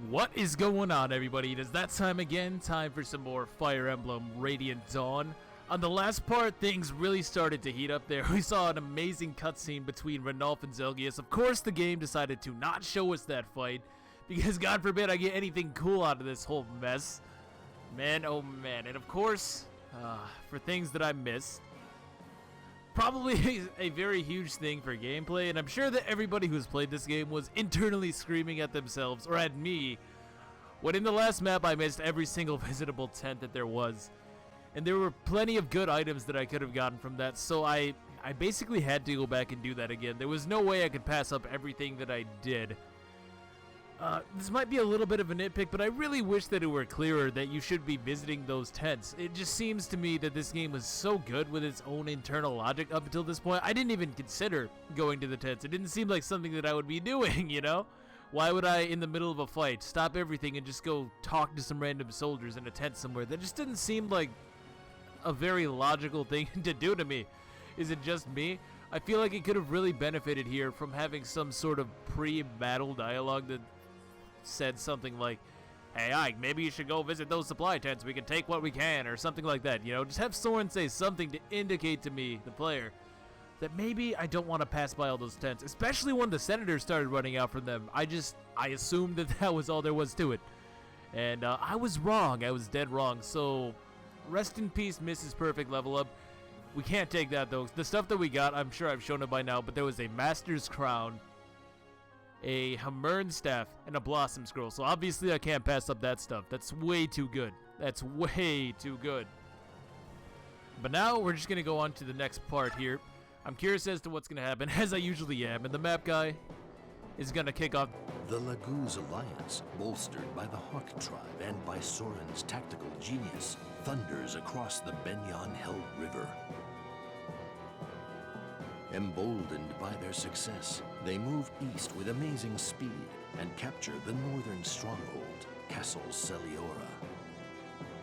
What is going on, everybody? It is that time again. Time for some more Fire Emblem Radiant Dawn. On the last part, things really started to heat up there. We saw an amazing cutscene between Ranulf and Zelgius. Of course, the game decided to not show us that fight, because God forbid I get anything cool out of this whole mess. Man, oh man. And of course, for things that I missed, probably a very huge thing for gameplay, and I'm sure that everybody who's played this game was internally screaming at themselves, or at me, when in the last map I missed every single visitable tent that there was. And there were plenty of good items that I could have gotten from that, so I basically had to go back and do that again. There was no way I could pass up everything that I did. This might be a little bit of a nitpick, but I really wish that it were clearer that you should be visiting those tents. It just seems to me that this game was so good with its own internal logic up until this point. I didn't even consider going to the tents. It didn't seem like something that I would be doing, you know? Why would I, in the middle of a fight, stop everything and just go talk to some random soldiers in a tent somewhere? That just didn't seem like a very logical thing to do to me. Is it just me? I feel like it could have really benefited here from having some sort of pre-battle dialogue that said something like, "Hey Ike, maybe you should go visit those supply tents, we can take what we can," or something like that, you know? Just have Soren say something to indicate to me, the player, that maybe I don't want to pass by all those tents, especially when the senators started running out from them. I assumed that that was all there was to it. And I was wrong, I was dead wrong, so rest in peace, Mrs. Perfect level up. We can't take that though. The stuff that we got, I'm sure I've shown it by now, but there was a Master's Crown, a Hamern Staff, and a Blossom Scroll. So obviously I can't pass up that stuff. That's way too good. That's way too good. But now we're just going to go on to the next part here. I'm curious as to what's going to happen, as I usually am. And the map guy is going to kick off. The Laguz Alliance, bolstered by the Hawk Tribe and by Soren's tactical genius, thunders across the Benyon-held river. Emboldened by their success, they move east with amazing speed and capture the northern stronghold, Castle Celiora.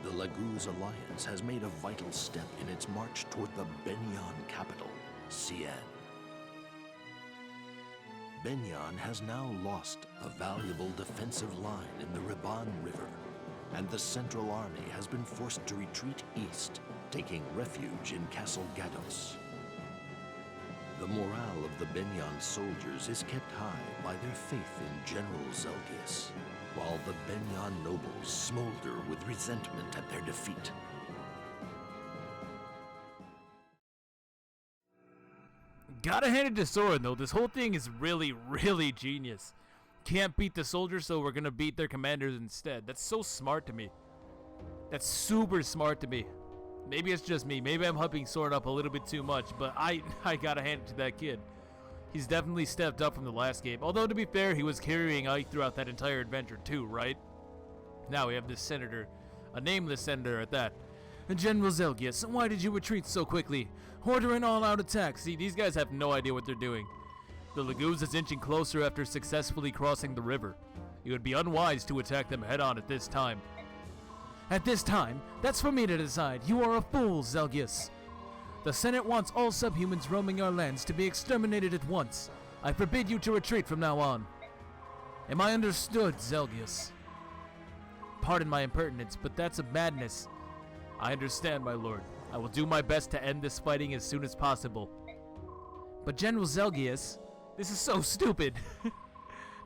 The Laguz Alliance has made a vital step in its march toward the Benyon capital, Cien. Benyon has now lost a valuable defensive line in the Riban River, and the Central Army has been forced to retreat east, taking refuge in Castle Gados. The morale of the Benyon soldiers is kept high by their faith in General Zelgius, while the Benyon nobles smolder with resentment at their defeat. Gotta hand it to Soren though, this whole thing is really, really genius. Can't beat the soldiers, so we're gonna beat their commanders instead. That's so smart to me. That's super smart to me. Maybe it's just me. Maybe I'm hyping Soren up a little bit too much, but I gotta hand it to that kid. He's definitely stepped up from the last game. Although, to be fair, he was carrying Ike throughout that entire adventure too, right? Now we have this senator. A nameless senator at that. General Zelgius, why did you retreat so quickly? Order an all-out attack. See, these guys have no idea what they're doing. The Laguz is inching closer after successfully crossing the river. It would be unwise to attack them head-on at this time. At this time, that's for me to decide. You are a fool, Zelgius. The Senate wants all subhumans roaming our lands to be exterminated at once. I forbid you to retreat from now on. Am I understood, Zelgius? Pardon my impertinence, but that's a madness. I understand, my lord. I will do my best to end this fighting as soon as possible. But General Zelgius, this is so stupid.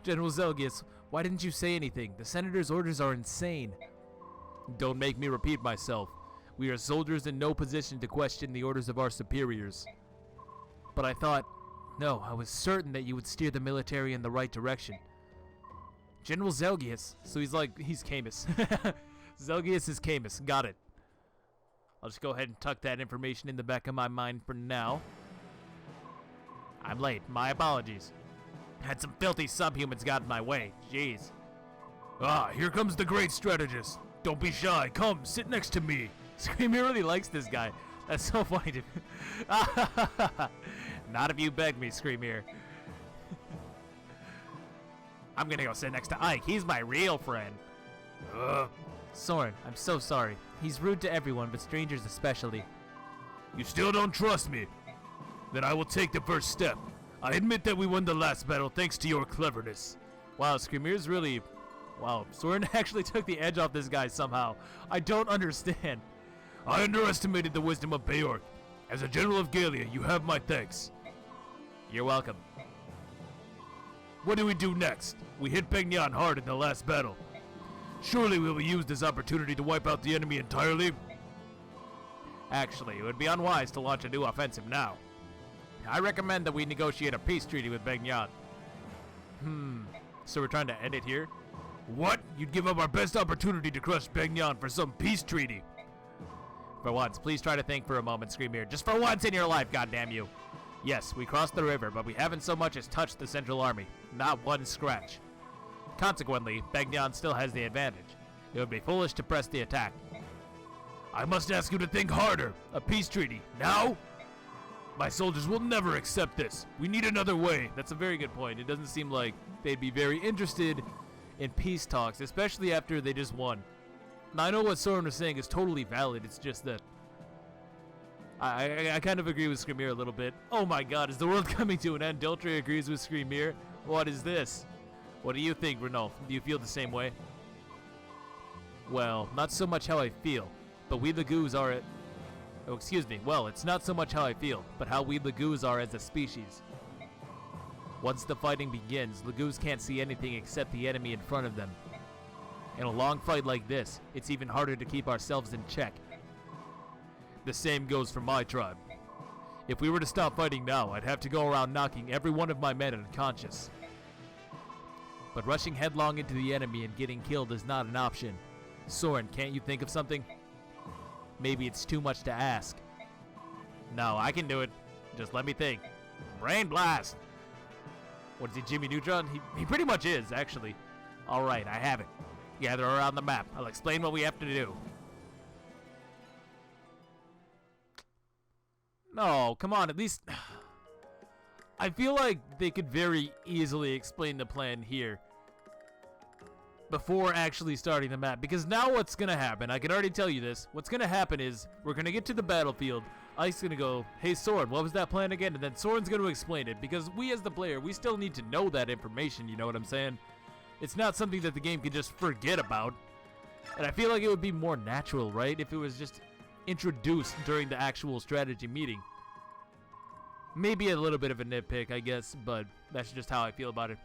General Zelgius, why didn't you say anything? The senator's orders are insane. Don't make me repeat myself. We are soldiers in no position to question the orders of our superiors. But I thought, no, I was certain that you would steer the military in the right direction. General Zelgius, so he's Camus. Zelgius is Camus, got it. I'll just go ahead and tuck that information in the back of my mind for now. I'm late, my apologies. Had some filthy subhumans got in my way, jeez. Ah, here comes the great strategist. Don't be shy. Come, sit next to me. Skrimir really likes this guy. That's so funny to me. Not if you beg me, Skrimir. I'm gonna go sit next to Ike. He's my real friend. Soren, I'm so sorry. He's rude to everyone, but strangers especially. You still don't trust me? Then I will take the first step. I admit that we won the last battle thanks to your cleverness. Wow, Skrimir's really Wow, Soren actually took the edge off this guy somehow. I don't understand. I underestimated the wisdom of Beork. As a general of Galia, you have my thanks. You're welcome. What do we do next? We hit Begnion hard in the last battle. Surely we will use this opportunity to wipe out the enemy entirely? Actually, it would be unwise to launch a new offensive now. I recommend that we negotiate a peace treaty with Begnion. So we're trying to end it here? What? You'd give up our best opportunity to crush Begnion for some peace treaty? For once, please try to think for a moment, Skrimir. Just for once in your life, goddamn you. Yes, we crossed the river, but we haven't so much as touched the Central Army. Not one scratch. Consequently, Begnion still has the advantage. It would be foolish to press the attack. I must ask you to think harder. A peace treaty. Now? My soldiers will never accept this. We need another way. That's a very good point. It doesn't seem like they'd be very interested in peace talks, especially after they just won. Now, I know what Soren was saying is totally valid. It's just that I kind of agree with Skrimir a little bit. Oh my god, is the world coming to an end? Deltre agrees with Skrimir. What is this? What do you think, Renulf? Do you feel the same way? Well, not so much how I feel, but we Lagoos are at... Oh, excuse me. Well, it's not so much how I feel, but how we Lagoos are as a species. Once the fighting begins, Lagoos can't see anything except the enemy in front of them. In a long fight like this, it's even harder to keep ourselves in check. The same goes for my tribe. If we were to stop fighting now, I'd have to go around knocking every one of my men unconscious. But rushing headlong into the enemy and getting killed is not an option. Soren, can't you think of something? Maybe it's too much to ask. No, I can do it. Just let me think. Brain blast! What is he, Jimmy Neutron? He pretty much is, actually. Alright, I have it. Gather around the map. I'll explain what we have to do. No, come on, at least... I feel like they could very easily explain the plan here before actually starting the map, because now what's gonna happen, I can already tell you this, what's gonna happen is, we're gonna get to the battlefield, Ike's gonna go, hey Soren, what was that plan again? And then Soren's gonna explain it, because we as the player, we still need to know that information, you know what I'm saying? It's not something that the game can just forget about, and I feel like it would be more natural, right, if it was just introduced during the actual strategy meeting. Maybe a little bit of a nitpick, I guess, but that's just how I feel about it.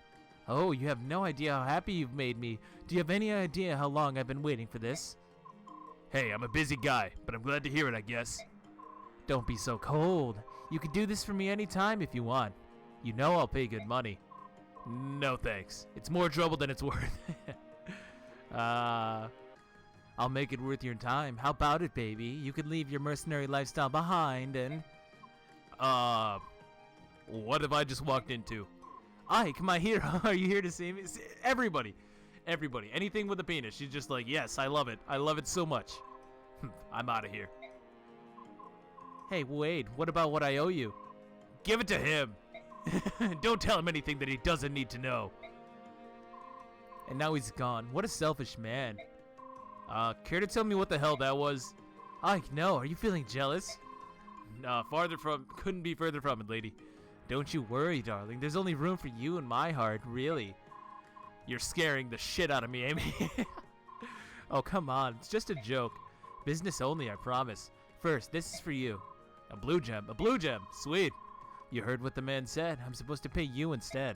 Oh, you have no idea how happy you've made me. Do you have any idea how long I've been waiting for this? Hey, I'm a busy guy, but I'm glad to hear it, I guess. Don't be so cold. You can do this for me anytime if you want. You know I'll pay good money. No thanks. It's more trouble than it's worth. I'll make it worth your time. How about it, baby? You can leave your mercenary lifestyle behind and... What have I just walked into? Ike, my hero, are you here to see me? Everybody. Anything with a penis. She's just like, yes, I love it. I love it so much. I'm out of here. Hey, Wade, what about what I owe you? Give it to him. Don't tell him anything that he doesn't need to know. And now he's gone. What a selfish man. Care to tell me what the hell that was? Ike, no. Are you feeling jealous? Nah, couldn't be further from it, lady. Don't you worry, darling. There's only room for you in my heart, really. You're scaring the shit out of me, Amy. Oh, come on. It's just a joke. Business only, I promise. First, this is for you. A blue gem. A blue gem. Sweet. You heard what the man said. I'm supposed to pay you instead.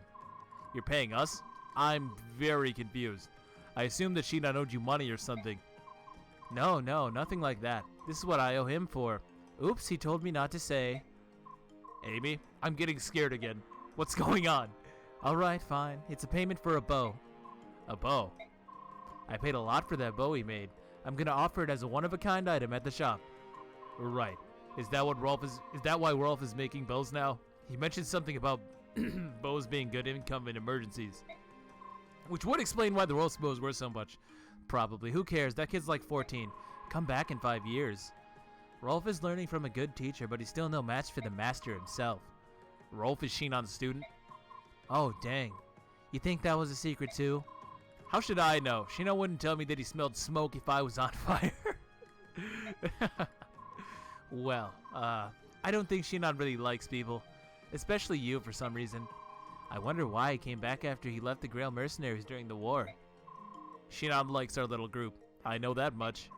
You're paying us? I'm very confused. I assumed that Shinan owed you money or something. No, nothing like that. This is what I owe him for. Oops, he told me not to say. Amy, I'm getting scared again. What's going on? Alright, fine. It's a payment for a bow. A bow? I paid a lot for that bow he made. I'm gonna offer it as a one-of-a-kind item at the shop. Right. Is that why Rolf is making bows now? He mentioned something about bows being good income in emergencies. Which would explain why the Rolf's bows were so much. Probably. Who cares? That kid's like 14. Come back in 5 years. Rolf is learning from a good teacher, but he's still no match for the master himself. Rolf is Shinon's student? Oh, dang. You think that was a secret, too? How should I know? Shinon wouldn't tell me that he smelled smoke if I was on fire. Well, I don't think Shinon really likes people. Especially you, for some reason. I wonder why he came back after he left the Grail Mercenaries during the war. Shinon likes our little group. I know that much.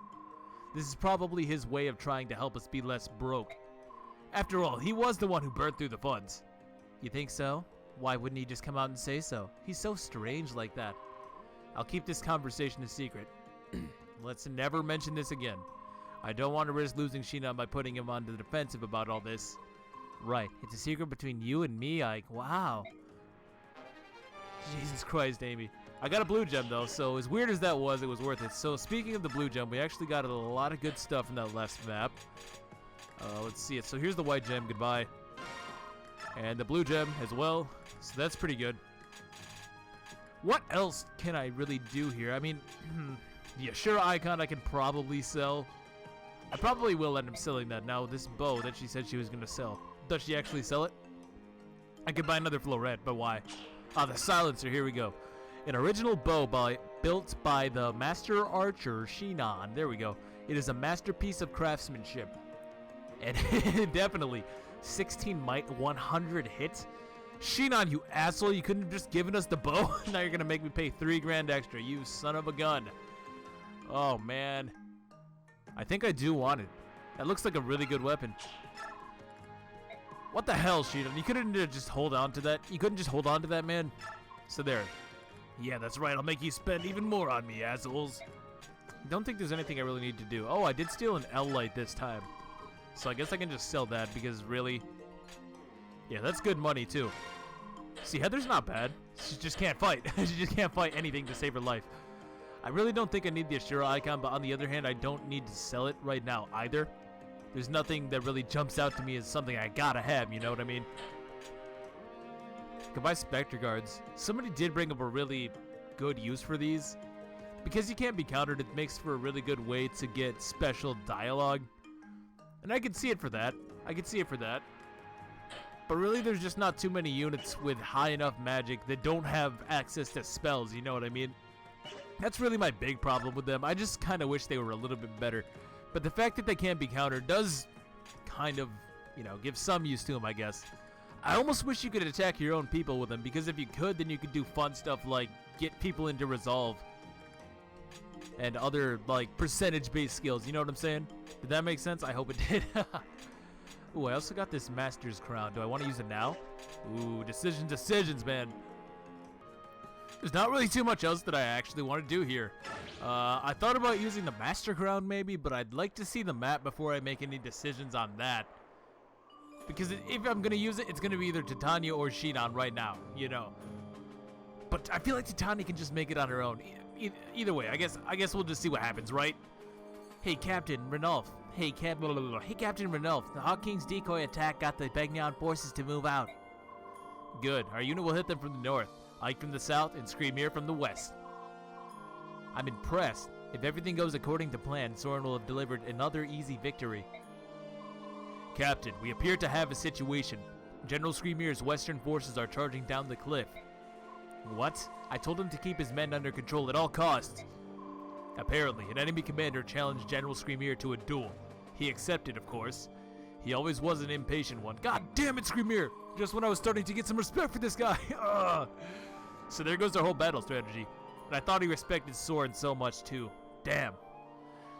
This is probably his way of trying to help us be less broke. After all, he was the one who burned through the funds. You think so? Why wouldn't he just come out and say so? He's so strange like that. I'll keep this conversation a secret. Let's never mention this again. I don't want to risk losing Shinon by putting him on the defensive about all this. Right, it's a secret between you and me, Ike. Wow. Jesus Christ, Amy. I got a blue gem, though, so as weird as that was, it was worth it. So speaking of the blue gem, we actually got a lot of good stuff in that last map. Let's see it. So here's the white gem. Goodbye. And the blue gem as well. So that's pretty good. What else can I really do here? I mean, the Ashura icon I can probably sell. I probably will end up selling that. Now, this bow that she said she was going to sell. Does she actually sell it? I could buy another floret, but why? Ah, the silencer. Here we go. An original bow built by the master archer Shinon. There we go. It is a masterpiece of craftsmanship. And definitely 16 might, 100 hits. Shinon, you asshole, you couldn't have just given us the bow? Now you're gonna make me pay 3 grand extra, you son of a gun. Oh man, I think I do want it. That looks like a really good weapon. What the hell, Shinon? You couldn't just hold on to that? You couldn't just hold on to that, man? So there. Yeah, that's right, I'll make you spend even more on me, assholes. Don't think there's anything I really need to do. Oh, I did steal an L-Light this time. So I guess I can just sell that because really... Yeah, that's good money too. See, Heather's not bad. She just can't fight. She just can't fight anything to save her life. I really don't think I need the Ashura icon, but on the other hand, I don't need to sell it right now either. There's nothing that really jumps out to me as something I gotta have, you know what I mean? Goodbye, Spectre Guards. Somebody did bring up a really good use for these. Because you can't be countered, it makes for a really good way to get special dialogue. And I can see it for that. I can see it for that. But really, there's just not too many units with high enough magic that don't have access to spells, you know what I mean? That's really my big problem with them. I just kind of wish they were a little bit better. But the fact that they can't be countered does kind of, you know, give some use to them, I guess. I almost wish you could attack your own people with them, because if you could, then you could do fun stuff like get people into resolve. And other, like, percentage-based skills, you know what I'm saying? Did that make sense? I hope it did. Ooh, I also got this Master's Crown. Do I want to use it now? Ooh, decisions, man. There's not really too much else that I actually want to do here. I thought about using the Master Crown maybe, but I'd like to see the map before I make any decisions on that. Because if I'm going to use it, it's going to be either Titania or Shinon right now, you know. But I feel like Titania can just make it on her own. Either way, I guess we'll just see what happens, right? Hey, Captain Ranulf. Hey, Captain Ranulf. The Hawk King's decoy attack got the Begnion forces to move out. Good. Our unit will hit them from the north, Ike from the south, and Skrimir from the west. I'm impressed. If everything goes according to plan, Soren will have delivered another easy victory. Captain, we appear to have a situation. General Skrimir's western forces are charging down the cliff. What? I told him to keep his men under control at all costs. Apparently, an enemy commander challenged General Skrimir to a duel. He accepted, of course. He always was an impatient one. God damn it, Skrimir! Just when I was starting to get some respect for this guy. So there goes our whole battle strategy. And I thought he respected Soren so much too. Damn.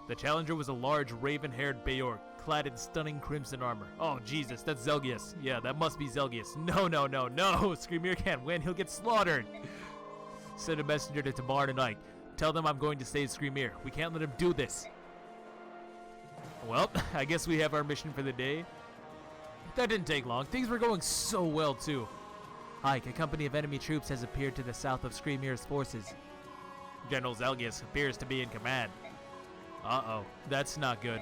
The challenger was a large, raven-haired Beork, clad in stunning crimson armor. Oh, Jesus, that's Zelgius. Yeah, that must be Zelgius. No. Skrimir can't win. He'll get slaughtered. Send a messenger to Tamar and Ike. Tell them I'm going to save Skrimir. We can't let him do this. Well, I guess we have our mission for the day. That didn't take long. Things were going so well, too. Ike, a company of enemy troops has appeared to the south of Skrimir's forces. General Zelgius appears to be in command. Uh-oh, that's not good.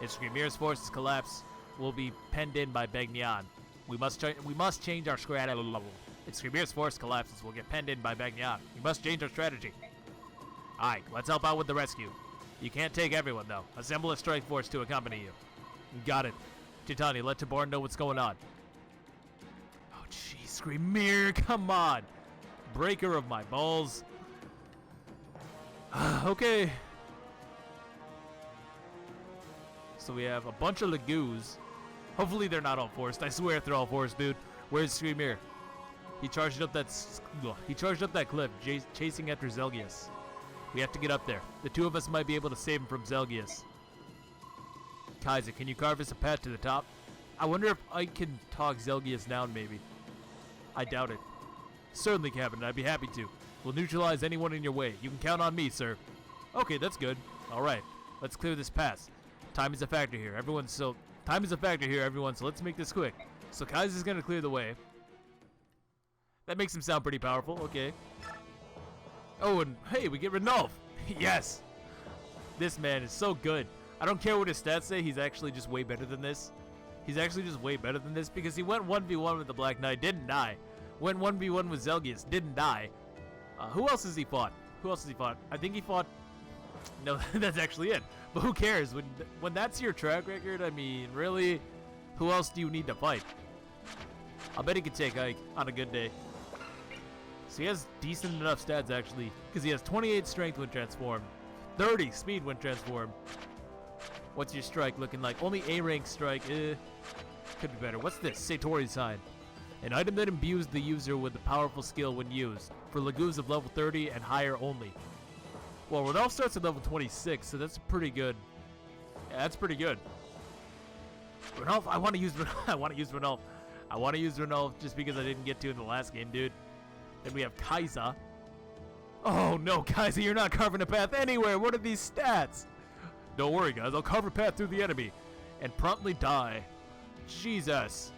If Skrimir's forces collapse, we'll be penned in by Begnion. We must change our strategy. If Skrimir's force collapses, we'll get penned in by Begnion. We must change our strategy. Alright, let's help out with the rescue. You can't take everyone, though. Assemble a strike force to accompany you. Got it. Titania, let Tabar know what's going on. Oh, jeez, Skrimir, come on. Breaker of my balls. Okay. So we have a bunch of Lagoos. Hopefully they're not all forced. I swear if they're all forced, dude. Where's Skrimir? He charged up that cliff, chasing after Zelgius. We have to get up there. The two of us might be able to save him from Zelgius. Kaiser, can you carve us a path to the top? I wonder if I can talk Zelgius down, maybe. I doubt it. Certainly, Captain. I'd be happy to. We'll neutralize anyone in your way. You can count on me, sir. Okay, that's good. All right. Let's clear this pass. Time is a factor here, everyone, so let's make this quick. So Kaiser's going to clear the way. That makes him sound pretty powerful. Okay. Oh, and hey, we get Renulf. Yes. This man is so good. I don't care what his stats say. He's actually just way better than this. He's actually just way better than this because he went 1v1 with the Black Knight, didn't die. Went 1v1 with Zelgius, didn't die. Who else has he fought? I think he fought... No, that's actually it. But who cares? When that's your track record, I mean, really, who else do you need to fight? I'll bet he could take Ike on a good day. So he has decent enough stats, actually, because he has 28 strength when transformed, 30 speed when transformed. What's your strike looking like? Only A-rank strike. Could be better. What's this? Satori's sign. An item that imbues the user with a powerful skill when used. For Lagoos of level 30 and higher only. Well, Renulf starts at level 26, so that's pretty good. Yeah, that's pretty good. Renulf, I want to use Renulf just because I didn't get to in the last game, dude. Then we have Kaiser. Oh no, Kaiser, you're not carving a path anywhere. What are these stats? Don't worry, guys. I'll carve a path through the enemy and promptly die. Jesus.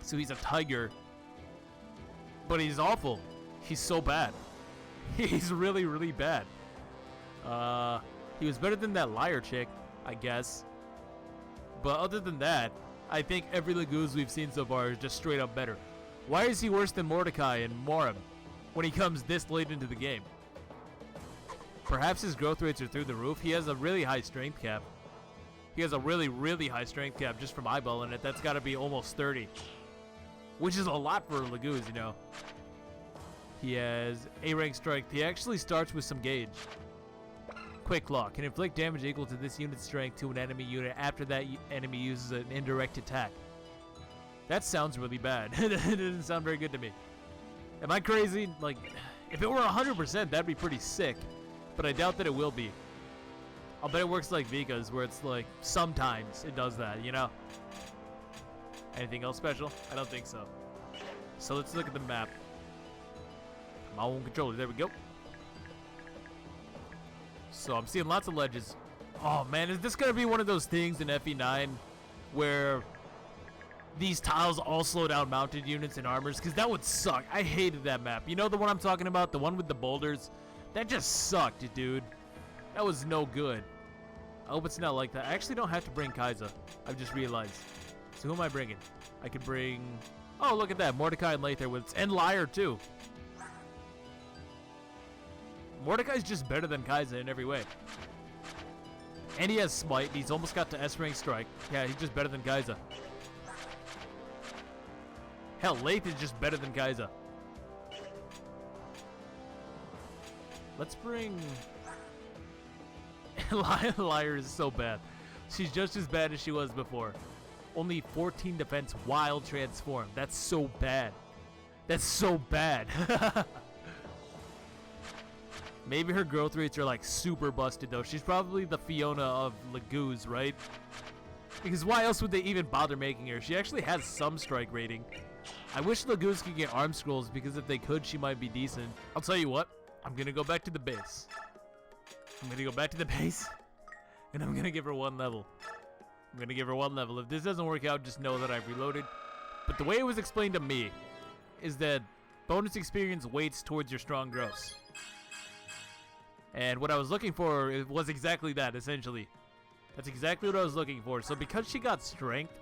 So he's a tiger, but he's awful. He's so bad. He's really, really bad. He was better than that liar chick, I guess. But other than that, I think every Lagoos we've seen so far is just straight up better. Why is he worse than Mordecai and Morim when he comes this late into the game? Perhaps his growth rates are through the roof. He has a really high strength cap. He has a really, really high strength cap just from eyeballing it. That's got to be almost 30. Which is a lot for Lagoos, you know. He has A-rank strength. He actually starts with some gauge. Quick Claw can inflict damage equal to this unit's strength to an enemy unit after that enemy uses an indirect attack. That sounds really bad. It doesn't sound very good to me. Am I crazy? Like, if it were 100%, that'd be pretty sick. But I doubt that it will be. I'll bet it works like Vika's, where it's like, sometimes it does that, you know? Anything else special? I don't think so. So let's look at the map. My own controller, there we go. So I'm seeing lots of ledges. Oh man, is this gonna be one of those things in FE9 where these tiles all slow down mounted units and armors? Because that would suck. I hated that map. You know the one I'm talking about? The one with the boulders? That just sucked, dude. That was no good. I hope it's not like that. I actually don't have to bring Kaiser. I've just realized. So who am I bringing? I could bring... Oh, look at that. Mordecai and Lather with... And Liar, too. Mordecai's just better than Kaiser in every way. And he has Smite. He's almost got to S-rank strike. Yeah, he's just better than Kaiser. Hell, Lathe is just better than Kaiser. Let's bring... Liar is so bad. She's just as bad as she was before. Only 14 defense while transformed. That's so bad. That's so bad. Maybe her growth rates are like super busted though. She's probably the Fiona of Lagoos, right? Because why else would they even bother making her? She actually has some strike rating. I wish Lagoos could get arm scrolls because if they could, she might be decent. I'll tell you what. I'm going to go back to the base. And I'm going to give her one level. If this doesn't work out, just know that I've reloaded. But the way it was explained to me is that bonus experience weights towards your strong growths. And what I was looking for was exactly that, essentially. That's exactly what I was looking for. So because she got strength,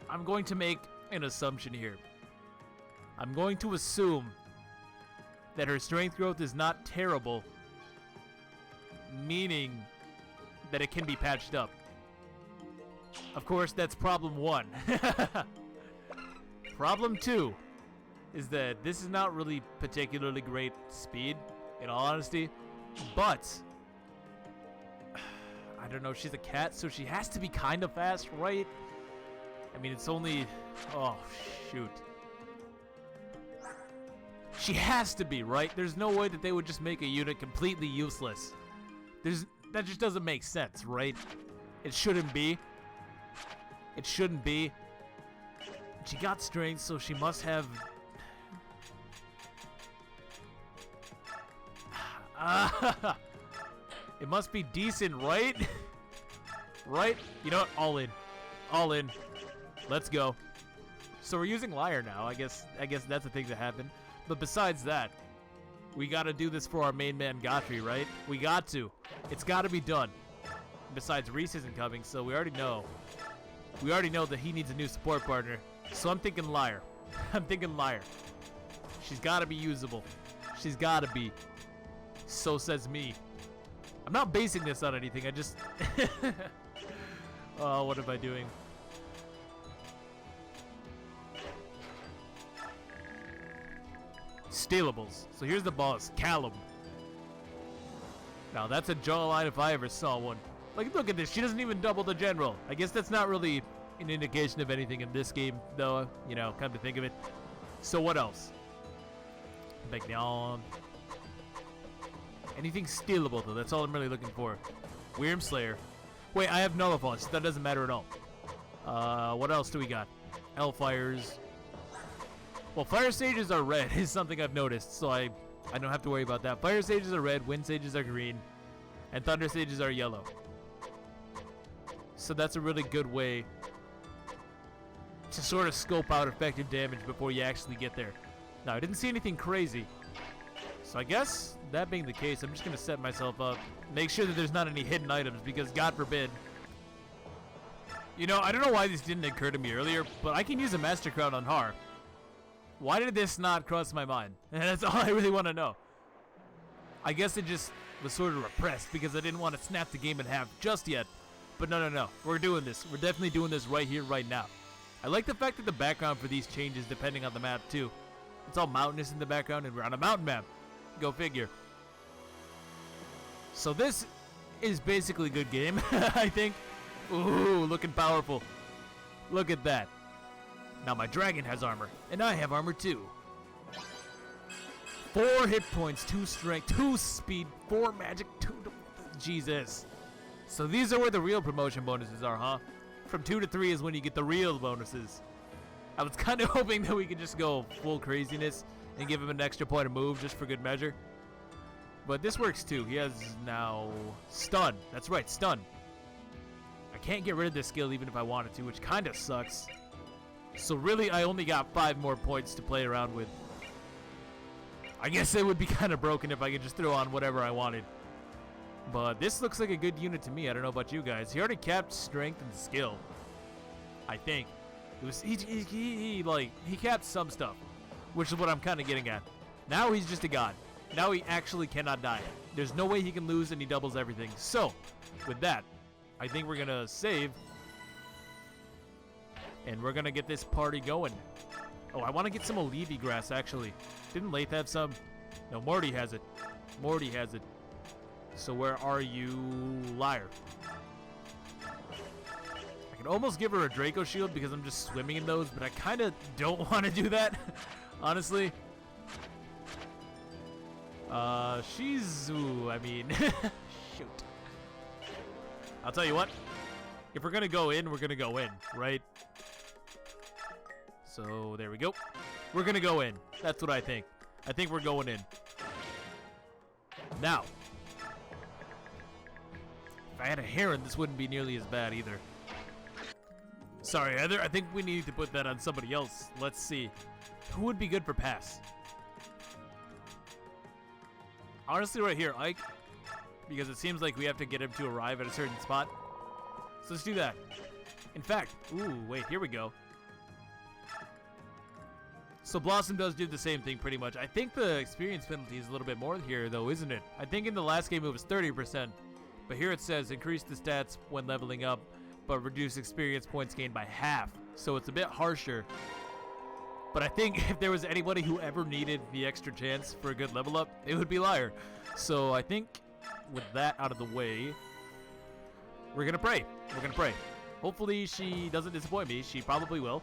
I'm going to make an assumption here. I'm going to assume that her strength growth is not terrible, meaning that it can be patched up. Of course, that's problem one. Problem two is that this is not really particularly great speed, in all honesty, but I don't know, she's a cat, so she has to be kind of fast, right? I mean, it's only... Oh, shoot. She has to be, right? There's no way that they would just make a unit completely useless. That just doesn't make sense, right? It shouldn't be. It shouldn't be. She got strength, so she must have... It must be decent, right? Right? You know what? All in. All in. Let's go. So we're using Liar now. I guess that's the thing that happened. But besides that, we got to do this for our main man Godfrey, right? We got to. It's got to be done. Besides, Reese isn't coming, so we already know. We already know that he needs a new support partner. So I'm thinking Liar. I'm thinking Liar. She's got to be usable. She's got to be. So says me. I'm not basing this on anything. I just... Oh, what am I doing? Stealables. So here's the boss, Callum. Now that's a jawline if I ever saw one. Like, look at this. She doesn't even double the general. I guess that's not really an indication of anything in this game, though, you know, come to think of it. So what else? Magnon. Anything stealable, though. That's all I'm really looking for. Wyrm Slayer. Wait, I have Nullifons. So that doesn't matter at all. What else do we got? Hellfires. Well, Fire Sages are red is something I've noticed, so I don't have to worry about that. Fire Sages are red, Wind Sages are green, and Thunder Sages are yellow. So that's a really good way to sort of scope out effective damage before you actually get there. Now, I didn't see anything crazy. So I guess, that being the case, I'm just going to set myself up. Make sure that there's not any hidden items, because God forbid. You know, I don't know why this didn't occur to me earlier, but I can use a Master Crown on Har. Why did this not cross my mind? And that's all I really want to know. I guess it just was sort of repressed because I didn't want to snap the game in half just yet. But no. We're doing this. We're definitely doing this right here, right now. I like the fact that the background for these changes depending on the map, too. It's all mountainous in the background, and we're on a mountain map. Go figure. So this is basically a good game, I think. Ooh, looking powerful. Look at that. Now my dragon has armor, and I have armor too. 4 hit points, 2 strength, 2 speed, 4 magic, 2... Jesus. So these are where the real promotion bonuses are, huh? From 2 to 3 is when you get the real bonuses. I was kind of hoping that we could just go full craziness and give him an extra point of move just for good measure. But this works too. He has now stun. That's right, stun. I can't get rid of this skill even if I wanted to, which kind of sucks. So really, I only got 5 more points to play around with. I guess it would be kind of broken if I could just throw on whatever I wanted. But this looks like a good unit to me. I don't know about you guys. He already capped strength and skill, I think. It was he capped some stuff, which is what I'm kind of getting at. Now he's just a god. Now he actually cannot die. There's no way he can lose, and he doubles everything. So, with that, I think we're gonna save. And we're gonna get this party going. Oh, I want to get some Olevi grass, actually. Didn't Lath have some? No, Morty has it. Morty has it. So where are you, Liar? I can almost give her a Draco Shield because I'm just swimming in those, but I kind of don't want to do that, honestly. She's... Ooh, I mean... Shoot. I'll tell you what. If we're gonna go in, we're gonna go in, right? So, there we go. We're gonna go in. That's what I think. I think we're going in. Now. If I had a Heron, this wouldn't be nearly as bad either. Sorry, Heather. I think we need to put that on somebody else. Let's see. Who would be good for pass? Honestly, right here, Ike. Because it seems like we have to get him to arrive at a certain spot. So let's do that. In fact, ooh, wait, here we go. So Blossom does do the same thing pretty much. I think the experience penalty is a little bit more here, though, isn't it? I think in the last game it was 30%. But here it says increase the stats when leveling up, but reduce experience points gained by half. So it's a bit harsher. But I think if there was anybody who ever needed the extra chance for a good level up, it would be Liar. So I think with that out of the way, we're going to pray. We're going to pray. Hopefully she doesn't disappoint me. She probably will.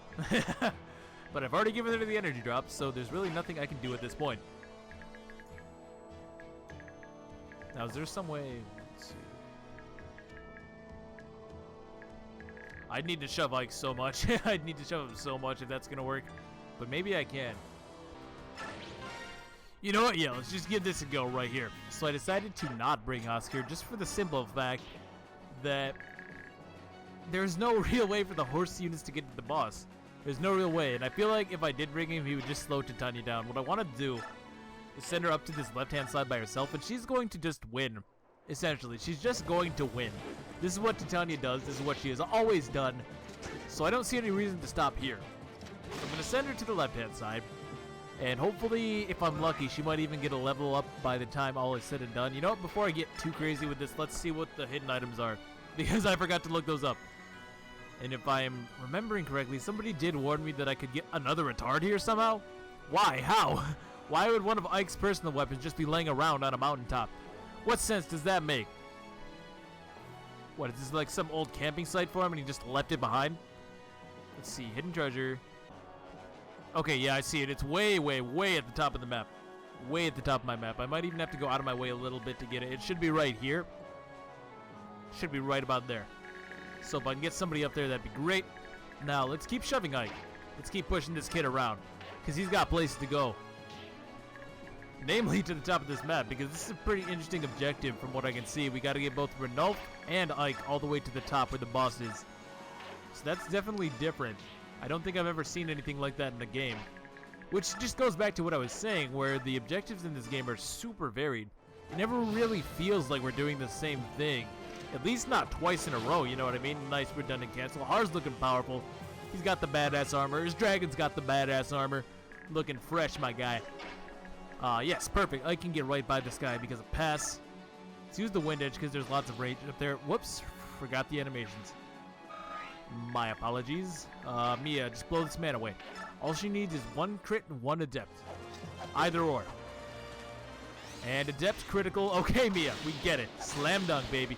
But I've already given her the energy drop, so there's really nothing I can do at this point. Now, is there some way... Let's see. I'd need to shove Ike so much. I'd need to shove him so much if that's going to work. But maybe I can. You know what? Yeah, let's just give this a go right here. So I decided to not bring Oscar just for the simple fact that there's no real way for the horse units to get to the boss. There's no real way. And I feel like if I did bring him, he would just slow Titania down. What I want to do is send her up to this left-hand side by herself, and she's going to just win. Essentially, she's just going to win. This is what Titania does. This is what she has always done. So I don't see any reason to stop here. So I'm going to send her to the left-hand side. And hopefully, if I'm lucky, she might even get a level up by the time all is said and done. You know what? Before I get too crazy with this, let's see what the hidden items are. Because I forgot to look those up. And if I'm remembering correctly, somebody did warn me that I could get another retard here somehow. Why? How? Why would one of Ike's personal weapons just be laying around on a mountaintop? What sense does that make? What, is this like some old camping site for him and he just left it behind? Let's see, hidden treasure. Okay, yeah, I see it. It's way, way, way at the top of the map. Way at the top of my map. I might even have to go out of my way a little bit to get it. It should be right here. Should be right about there. So if I can get somebody up there, that'd be great. Now, let's keep shoving Ike. Let's keep pushing this kid around. Because he's got places to go. Namely to the top of this map, because this is a pretty interesting objective from what I can see. We got to get both Renulf and Ike all the way to the top where the boss is. So that's definitely different. I don't think I've ever seen anything like that in a game. Which just goes back to what I was saying, where the objectives in this game are super varied. It never really feels like we're doing the same thing. At least not twice in a row, you know what I mean? Nice redundant cancel. Har's looking powerful. He's got the badass armor. His dragon's got the badass armor. Looking fresh, my guy. Yes, perfect. I can get right by this guy because of pass. Let's use the wind edge because there's lots of range up there. Whoops, forgot the animations. My apologies. Mia, just blow this man away. All she needs is one crit and one adept. Either or. And adept critical. Okay, Mia, we get it. Slam dunk, baby.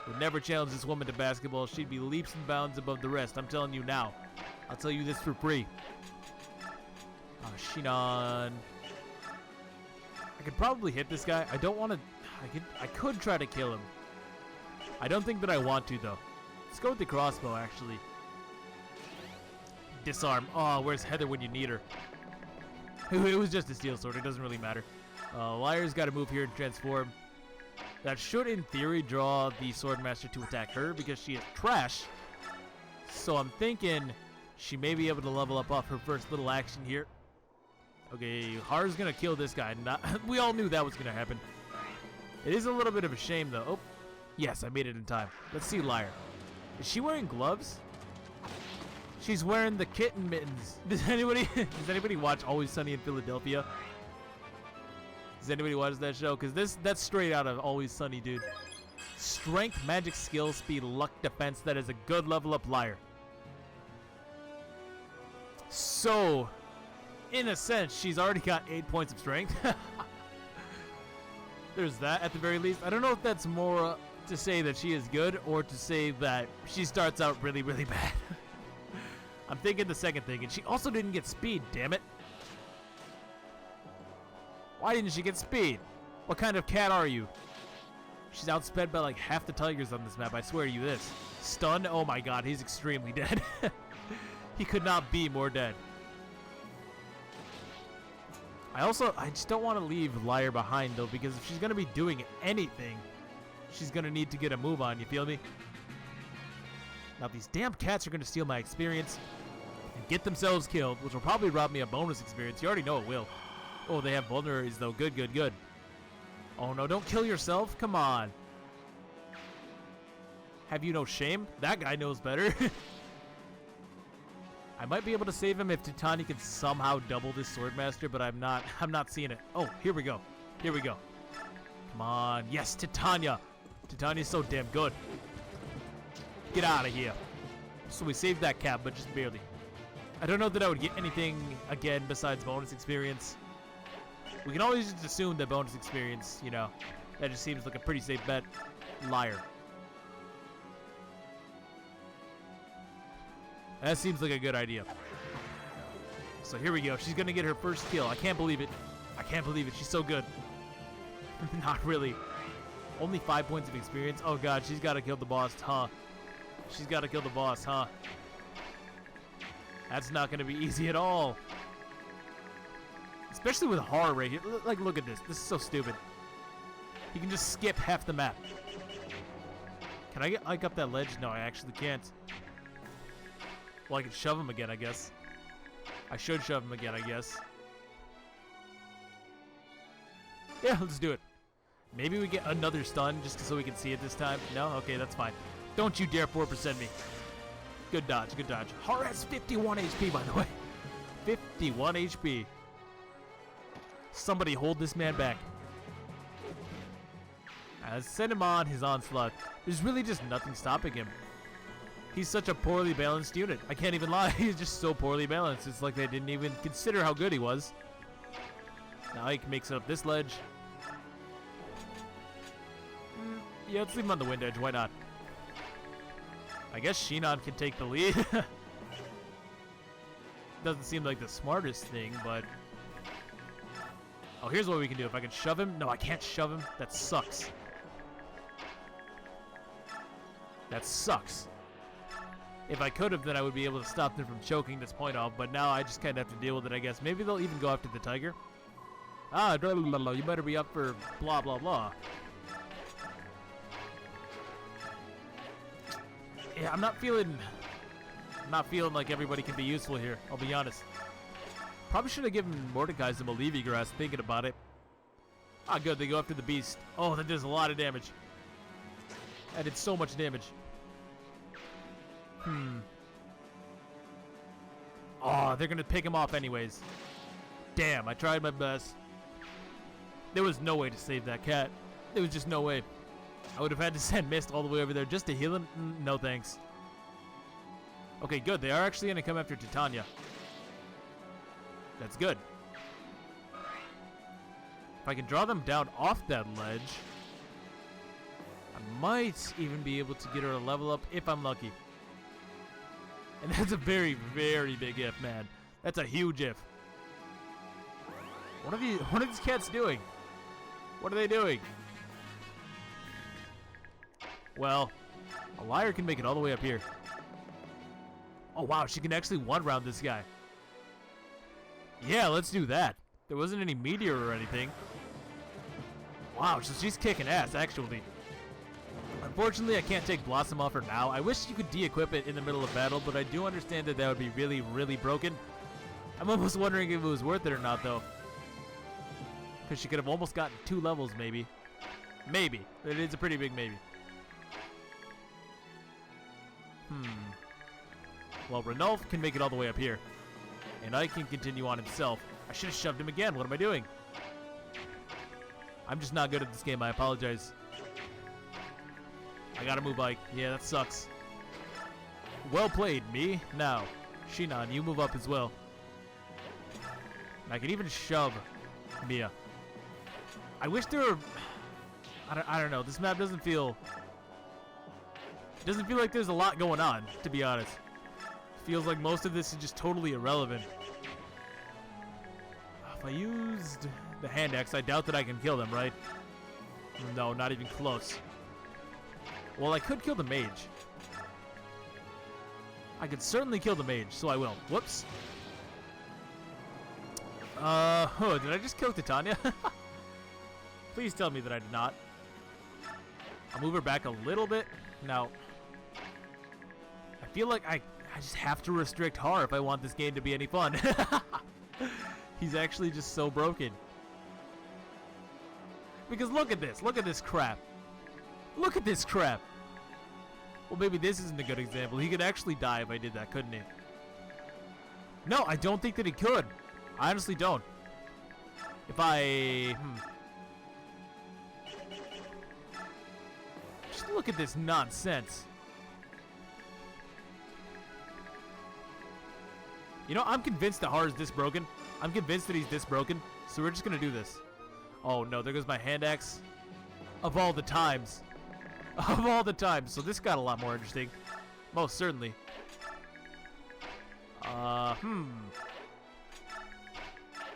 Would never challenge this woman to basketball. She'd be leaps and bounds above the rest. I'm telling you now. I'll tell you this for free. Shinon. I could probably hit this guy. I don't want to. I could try to kill him. I don't think that I want to, though. Let's go with the crossbow, actually. Disarm. Oh, where's Heather when you need her? It was just a steel sword. It doesn't really matter. Liar's got to move here and transform. That should, in theory, draw the Swordmaster to attack her because she is trash. So I'm thinking she may be able to level up off her first little action here. Okay, Har's going to kill this guy. We all knew that was going to happen. It is a little bit of a shame, though. Oh, yes, I made it in time. Let's see Liar. Is she wearing gloves? She's wearing the kitten mittens. Does anybody watch Always Sunny in Philadelphia? Does anybody watch that show? Because that's straight out of Always Sunny, dude. Strength, magic, skill, speed, luck, defense. That is a good level up Liar. So, in a sense, she's already got 8 points of strength. There's that at the very least. I don't know if that's more to say that she is good or to say that she starts out really, really bad. I'm thinking the second thing. And she also didn't get speed, damn it. Why didn't she get speed? What kind of cat are you? She's outsped by like half the tigers on this map. I swear to you this. Stun? Oh my god, he's extremely dead. He could not be more dead. I just don't want to leave Liar behind, though, because if she's going to be doing anything, she's going to need to get a move on, you feel me? Now, these damn cats are going to steal my experience and get themselves killed, which will probably rob me of bonus experience. You already know it will. Oh, they have vulneraries, though. Good, good, good. Oh, no, don't kill yourself. Come on. Have you no shame? That guy knows better. I might be able to save him if Titania can somehow double this Swordmaster, but I'm not seeing it. Oh, here we go. Here we go. Come on. Yes, Titania. Titania's so damn good. Get out of here. So we saved that cap, but just barely. I don't know that I would get anything again besides bonus experience. We can always just assume that bonus experience, you know, that just seems like a pretty safe bet. Liar. That seems like a good idea. So here we go. She's going to get her first kill. I can't believe it. I can't believe it. She's so good. Not really. Only 5 points of experience. Oh, God. She's got to kill the boss, huh? She's got to kill the boss, huh? That's not going to be easy at all. Especially with horror right here. Like, look at this. This is so stupid. You can just skip half the map. Can I get like up that ledge? No, I actually can't. Well, I can shove him again, I guess. I should shove him again, I guess. Yeah, let's do it. Maybe we get another stun just so we can see it this time. No? Okay, that's fine. Don't you dare 4% me. Good dodge, good dodge. Horror has 51 HP, by the way. 51 HP. Somebody hold this man back. Let's send him on his onslaught. There's really just nothing stopping him. He's such a poorly balanced unit. I can't even lie. He's just so poorly balanced. It's like they didn't even consider how good he was. Now he makes it up this ledge. Yeah, let's leave him on the wind edge. Why not? I guess Shinon can take the lead. Doesn't seem like the smartest thing, but... Oh, here's what we can do. If I can shove him... No, I can't shove him. That sucks. That sucks. If I could have, then I would be able to stop them from choking this point off, but now I just kind of have to deal with it, I guess. Maybe they'll even go after the tiger. Ah, blah, blah, blah, you better be up for blah, blah, blah. Yeah, I'm not feeling like everybody can be useful here, I'll be honest. Probably should have given Mordecai some Alleviate Grass thinking about it. Ah, good, they go after the beast. Oh, that does a lot of damage. That did so much damage. Oh, they're gonna pick him off anyways. Damn, I tried my best. There was no way to save that cat. There was just no way. I would have had to send Mist all the way over there just to heal him. No thanks. Okay, good. They are actually gonna come after Titania. That's good. If I can draw them down off that ledge, I might even be able to get her a level up if I'm lucky. And that's a very, very big if, man. That's a huge if. What are these cats doing? What are they doing? Well, a liar can make it all the way up here. Oh, wow. She can actually one-round this guy. Yeah, let's do that. There wasn't any meteor or anything. Wow, so she's kicking ass, actually. Unfortunately, I can't take Blossom off her now. I wish you could de-equip it in the middle of battle, but I do understand that that would be really, really broken. I'm almost wondering if it was worth it or not, though. Because she could have almost gotten 2 levels, maybe. Maybe. It is a pretty big maybe. Well, Ranulf can make it all the way up here. And I can continue on himself. I should have shoved him again. What am I doing? I'm just not good at this game. I apologize. I gotta move Ike. Yeah, that sucks. Well played, me. Now, Shinon, you move up as well. And I can even shove Mia. I wish there were... I don't know. This map doesn't feel... It doesn't feel like there's a lot going on, to be honest. It feels like most of this is just totally irrelevant. If I used the hand axe, I doubt that I can kill them, right? No, not even close. Well, I could kill the mage. I could certainly kill the mage, so I will. Whoops. Did I just kill Titania? Please tell me that I did not. I'll move her back a little bit. Now, I feel like I just have to restrict Har if I want this game to be any fun. He's actually just so broken. Because look at this. Look at this crap. Look at this crap. Well, maybe this isn't a good example. He could actually die if I did that, couldn't he? No, I don't think that he could. I honestly don't. If I... Just look at this nonsense. You know, I'm convinced that Har is this broken. I'm convinced that he's this broken. So we're just going to do this. Oh, no. There goes my hand axe. Of all the times. Of all the times. So this got a lot more interesting. Most certainly.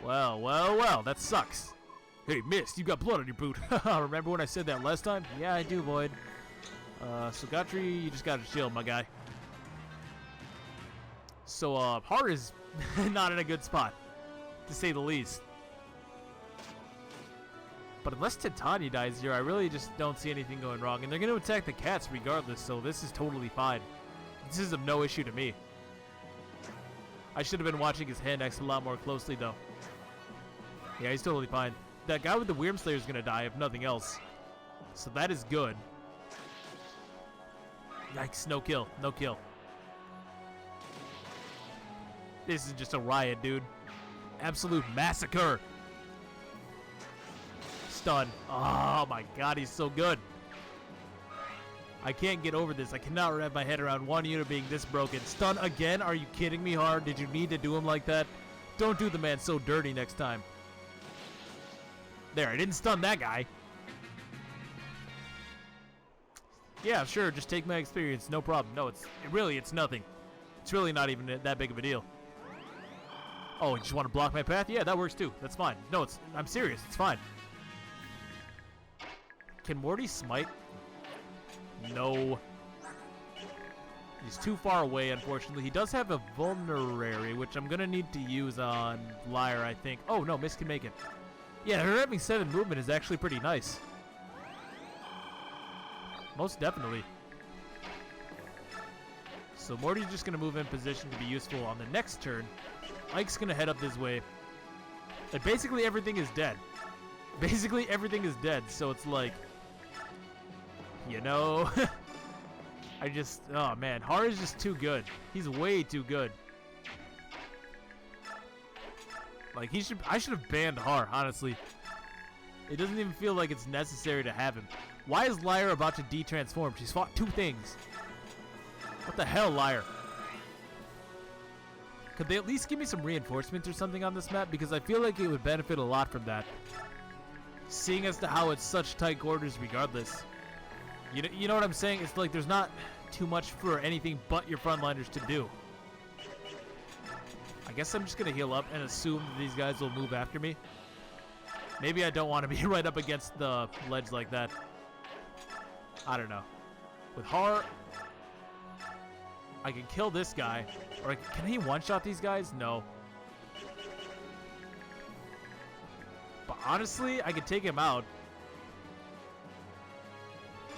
Well, well, well, that sucks. Hey, Mist, you got blood on your boot. Remember when I said that last time? Yeah, I do, Void. So Gotri, you just gotta chill, my guy. So, Har is not in a good spot, to say the least. But unless Titania dies here, I really just don't see anything going wrong. And they're going to attack the cats regardless, so this is totally fine. This is of no issue to me. I should have been watching his hand next a lot more closely, though. Yeah, he's totally fine. That guy with the Wyrm Slayer is going to die, if nothing else. So that is good. Yikes, no kill, no kill. This is just a riot, dude. Absolute massacre. Stun. Oh my god, he's so good. I can't get over this. I cannot wrap my head around one unit being this broken. Stun again? Are you kidding me, Hard? Did you need to do him like that? Don't do the man so dirty next time. There, I didn't stun that guy. Yeah, sure, just take my experience. No problem. No, it's nothing. It's really not even that big of a deal. Oh, you just want to block my path? Yeah, that works too. That's fine. No, I'm serious. It's fine. Can Morty smite? No. He's too far away, unfortunately. He does have a vulnerary, which I'm going to need to use on Lyre, I think. Oh, no, Mist can make it. Yeah, her having 7 movement is actually pretty nice. Most definitely. So Morty's just going to move in position to be useful on the next turn. Ike's going to head up this way. And basically everything is dead. Basically everything is dead, so it's like... You know... Oh man, Har is just too good. He's way too good. Like, I should have banned Har, honestly. It doesn't even feel like it's necessary to have him. Why is Lyre about to de-transform? She's fought 2 things. What the hell, Lyre? Could they at least give me some reinforcements or something on this map? Because I feel like it would benefit a lot from that. Seeing as to how it's such tight quarters regardless. You know what I'm saying? It's like there's not too much for anything but your frontliners to do. I guess I'm just going to heal up and assume that these guys will move after me. Maybe I don't want to be right up against the ledge like that. I don't know. With Har, I can kill this guy. Or can he one-shot these guys? No. But honestly, I could take him out.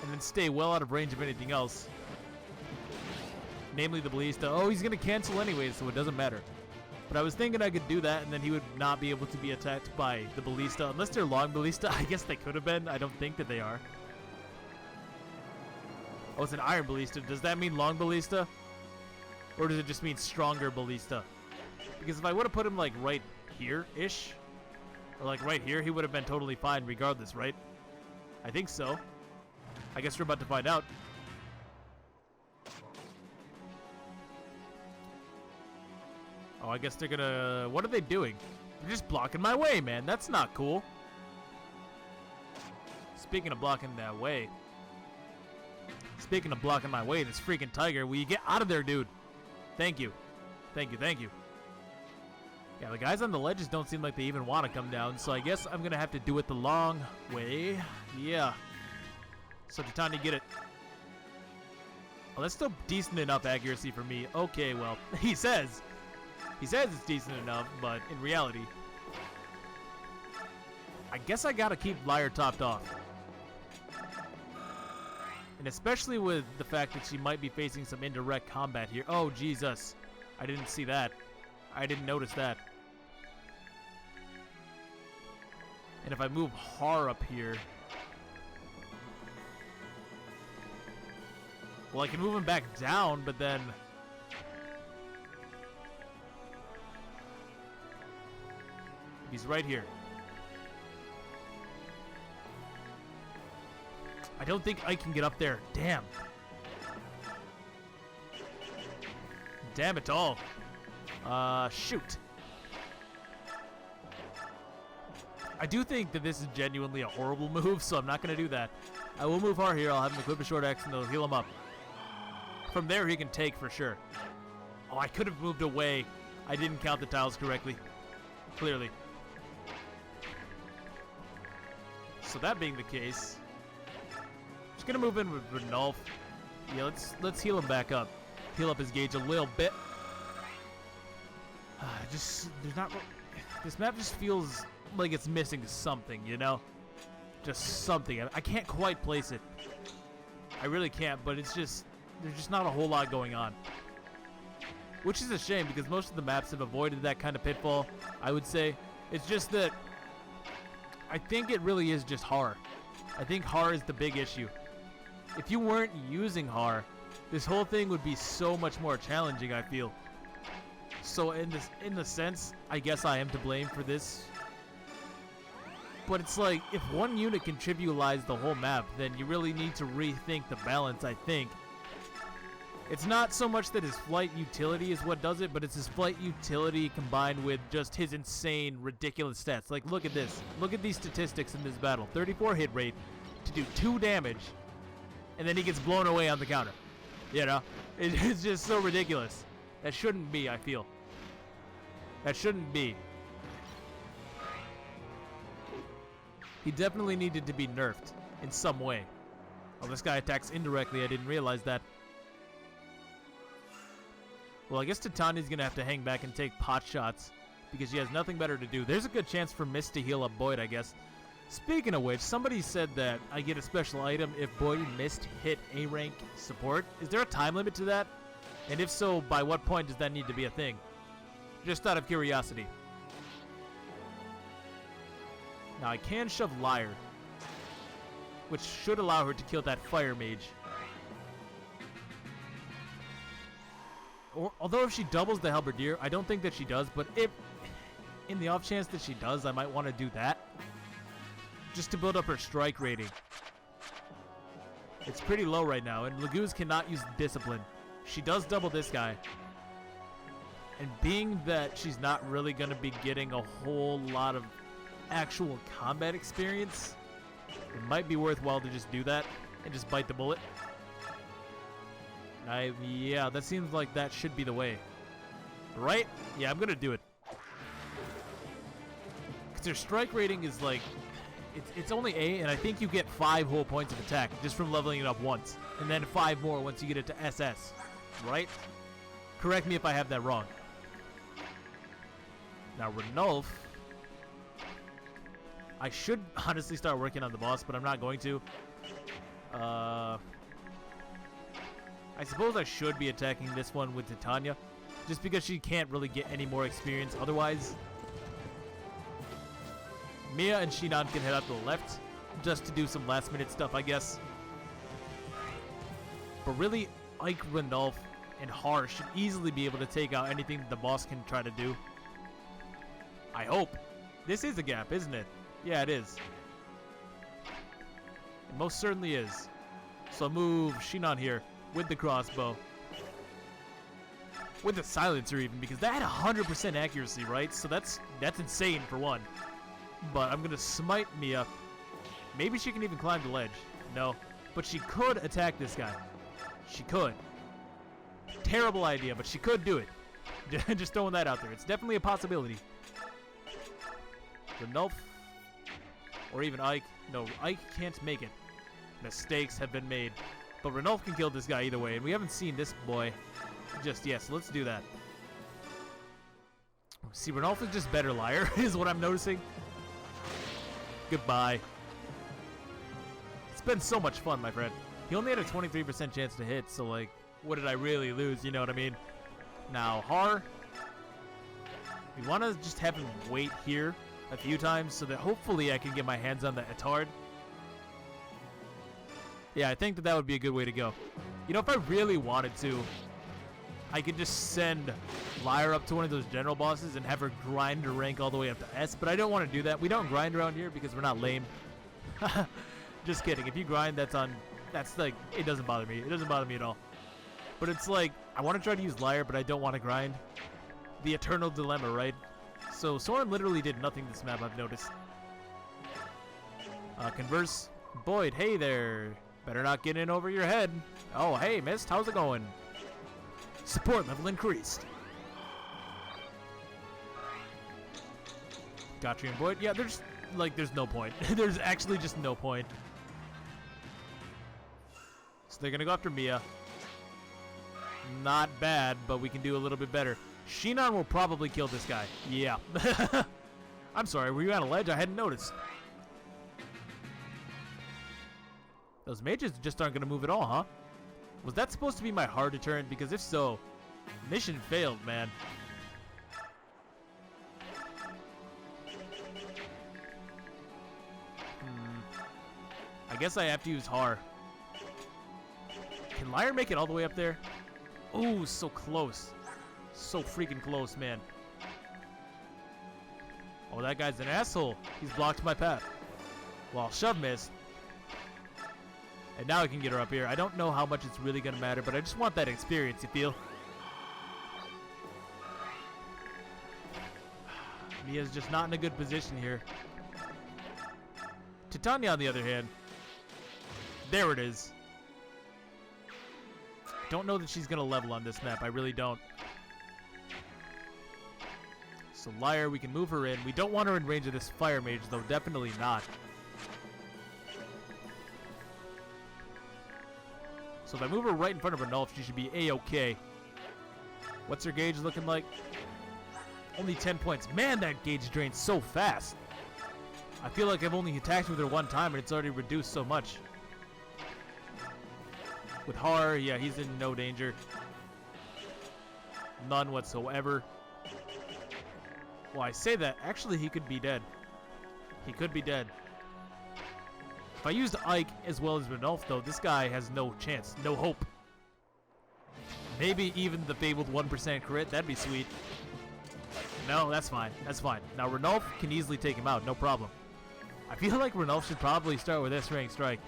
And then stay well out of range of anything else. Namely the Ballista. Oh, he's going to cancel anyways, so it doesn't matter. But I was thinking I could do that, and then he would not be able to be attacked by the Ballista. Unless they're long Ballista. I guess they could have been. I don't think that they are. Oh, it's an Iron Ballista. Does that mean long Ballista? Or does it just mean stronger Ballista? Because if I would have put him, like, right here-ish, or, like, right here, he would have been totally fine regardless, right? I think so. I guess we're about to find out. Oh, I guess they're gonna... What are they doing? They're just blocking my way, man. That's not cool. Speaking of blocking that way. Speaking of blocking my way, this freaking tiger. Will you get out of there, dude? Thank you. Thank you, thank you. Yeah, the guys on the ledges don't seem like they even want to come down, so I guess I'm gonna have to do it the long way. Yeah. So Titania, get it. Well, that's still decent enough accuracy for me. Okay, well, he says it's decent enough, but in reality, I guess I gotta keep Lyre topped off. And especially with the fact that she might be facing some indirect combat here. Oh, Jesus. I didn't see that. I didn't notice that. And if I move Har up here... Well, I can move him back down, but then... He's right here. I don't think I can get up there. Damn. Damn it all. Shoot. I do think that this is genuinely a horrible move, so I'm not going to do that. I will move Har here. I'll have him equip a short axe and it'll heal him up. From there, he can take for sure. Oh, I could have moved away. I didn't count the tiles correctly. Clearly. So that being the case, just gonna move in with Renolf. Yeah, let's heal him back up. Heal up his gauge a little bit. This map just feels like it's missing something, you know? Just something. I can't quite place it. I really can't, but there's just not a whole lot going on. Which is a shame because most of the maps have avoided that kind of pitfall, I would say. It's just that I think it really is just Har. I think Har is the big issue. If you weren't using Har, this whole thing would be so much more challenging, I feel. So in the sense, I guess I am to blame for this. But it's like, if one unit can trivialize the whole map, then you really need to rethink the balance, I think. It's not so much that his flight utility is what does it, but it's his flight utility combined with just his insane, ridiculous stats. Like, look at this. Look at these statistics in this battle. 34 hit rate to do 2 damage, and then he gets blown away on the counter. You know? It's just so ridiculous. That shouldn't be, I feel. That shouldn't be. He definitely needed to be nerfed in some way. Oh, this guy attacks indirectly. I didn't realize that. Well, I guess Titania's going to have to hang back and take pot shots because she has nothing better to do. There's a good chance for Mist to heal up Boyd, I guess. Speaking of which, somebody said that I get a special item if Boyd and Mist hit A-rank support. Is there a time limit to that? And if so, by what point does that need to be a thing? Just out of curiosity. Now, I can shove Liar, which should allow her to kill that Fire Mage. Although if she doubles the Halberdier, I don't think that she does, but if, in the off chance that she does, I might want to do that. Just to build up her strike rating. It's pretty low right now, and Laguz cannot use Discipline. She does double this guy. And being that she's not really going to be getting a whole lot of actual combat experience, it might be worthwhile to just do that and just bite the bullet. Yeah, that seems like that should be the way. Right? Yeah, I'm going to do it. Because their strike rating is like, it's only A, and I think you get 5 whole points of attack just from leveling it up once. And then 5 more once you get it to SS. Right? Correct me if I have that wrong. Now, Renolf, I should honestly start working on the boss, but I'm not going to. I suppose I should be attacking this one with Titania, just because she can't really get any more experience otherwise. Mia and Shinan can head out to the left, just to do some last-minute stuff, I guess. But really, Ike, Renolf, and Har should easily be able to take out anything the boss can try to do. I hope. This is a gap, isn't it? Yeah, it is. It most certainly is. So I'll move Shinan here with the crossbow. With the silencer even, because that had 100% accuracy, right? So that's insane for one. But I'm going to smite Mia. Maybe she can even climb the ledge. No. But she could attack this guy. She could. Terrible idea, but she could do it. Just throwing that out there. It's definitely a possibility. Renolf. Or even Ike. No, Ike can't make it. Mistakes have been made. But Renolf can kill this guy either way. And we haven't seen this boy just yet. So let's do that. See, Renolf is just better liar, is what I'm noticing. Goodbye. It's been so much fun, my friend. He only had a 23% chance to hit, so, like, what did I really lose? You know what I mean? Now, Har, we want to just have him wait here a few times so that hopefully I can get my hands on the Etard. Yeah, I think that would be a good way to go. You know, if I really wanted to, I could just send Lyre up to one of those general bosses and have her grind her rank all the way up to S, but I don't want to do that. We don't grind around here because we're not lame. Just kidding. If you grind, that's like, it doesn't bother me. It doesn't bother me at all. But it's like, I want to try to use Lyre, but I don't want to grind. The eternal dilemma, right? So Soren literally did nothing this map, I've noticed. Converse. Boyd, hey there. Better not get in over your head. Oh, hey, Mist, how's it going? Support level increased. Gotcha and Boyd. Yeah, like, there's no point. There's actually just no point. So they're gonna go after Mia. Not bad, but we can do a little bit better. Shinon will probably kill this guy. Yeah. I'm sorry, were you on a ledge? I hadn't noticed. Those mages just aren't gonna move at all, huh? Was that supposed to be my hard deterrent? Because if so, mission failed, man. I guess I have to use Har. Can Lyre make it all the way up there? Ooh, so close. So freaking close, man. Oh, that guy's an asshole. He's blocked my path. Well, shove missed. And now I can get her up here. I don't know how much it's really going to matter, but I just want that experience, you feel? Mia's just not in a good position here. Titania, on the other hand. There it is. Don't know that she's going to level on this map. I really don't. So Lyre, we can move her in. We don't want her in range of this fire mage, though. Definitely not. So if I move her right in front of Renulf, she should be A-okay. What's her gauge looking like? Only 10 points. Man, that gauge drains so fast. I feel like I've only attacked with her one time and it's already reduced so much. With Har, yeah, he's in no danger. None whatsoever. Well, I say that. Actually, he could be dead. He could be dead. If I used Ike as well as Renulf, though, this guy has no chance. No hope. Maybe even the fabled 1% crit. That'd be sweet. No, that's fine. That's fine. Now, Renulf can easily take him out. No problem. I feel like Renulf should probably start with S-Rank Strike.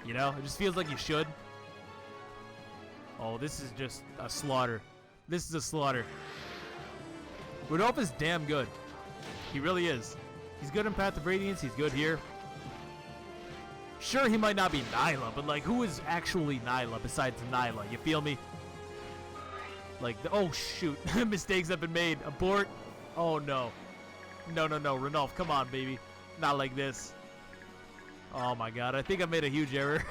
You know? It just feels like you should. Oh, this is just a slaughter. This is a slaughter. Renulf is damn good. He really is. He's good in Path of Radiance. He's good here. Sure, he might not be Nyla, but, like, who is actually Nyla besides Nyla? You feel me? Like, oh, shoot. Mistakes have been made. Abort. Oh, no. No, no, no. Renulf, come on, baby. Not like this. Oh, my God. I think I made a huge error.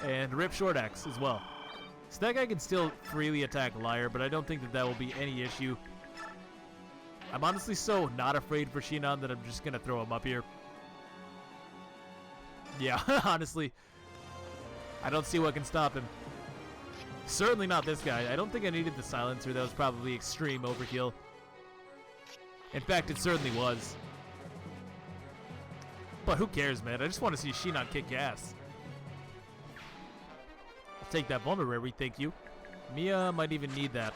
And rip short axe as well. So that guy can still freely attack Lyre, but I don't think that that will be any issue. I'm honestly so not afraid for Shinon that I'm just going to throw him up here. Yeah, honestly. I don't see what can stop him. Certainly not this guy. I don't think I needed the silencer. That was probably extreme overkill. In fact, it certainly was. But who cares, man? I just want to see Shinon kick ass. I'll take that vulnerary, thank you. Mia might even need that.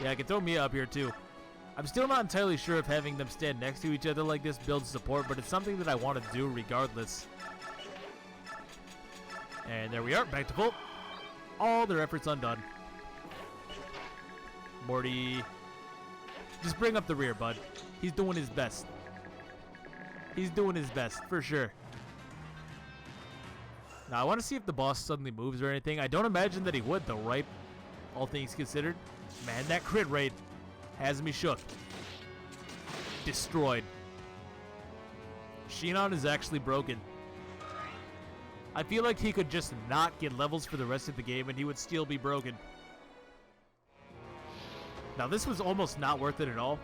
Yeah, I can throw Mia up here too. I'm still not entirely sure if having them stand next to each other like this builds support, but it's something that I want to do regardless. And there we are, back to full. All their efforts undone. Morty, just bring up the rear, bud. He's doing his best. He's doing his best, for sure. Now, I want to see if the boss suddenly moves or anything. I don't imagine that he would, though, right? All things considered. Man, that crit rate has me shook. Destroyed. Shinon is actually broken. I feel like he could just not get levels for the rest of the game and he would still be broken. Now, this was almost not worth it at all,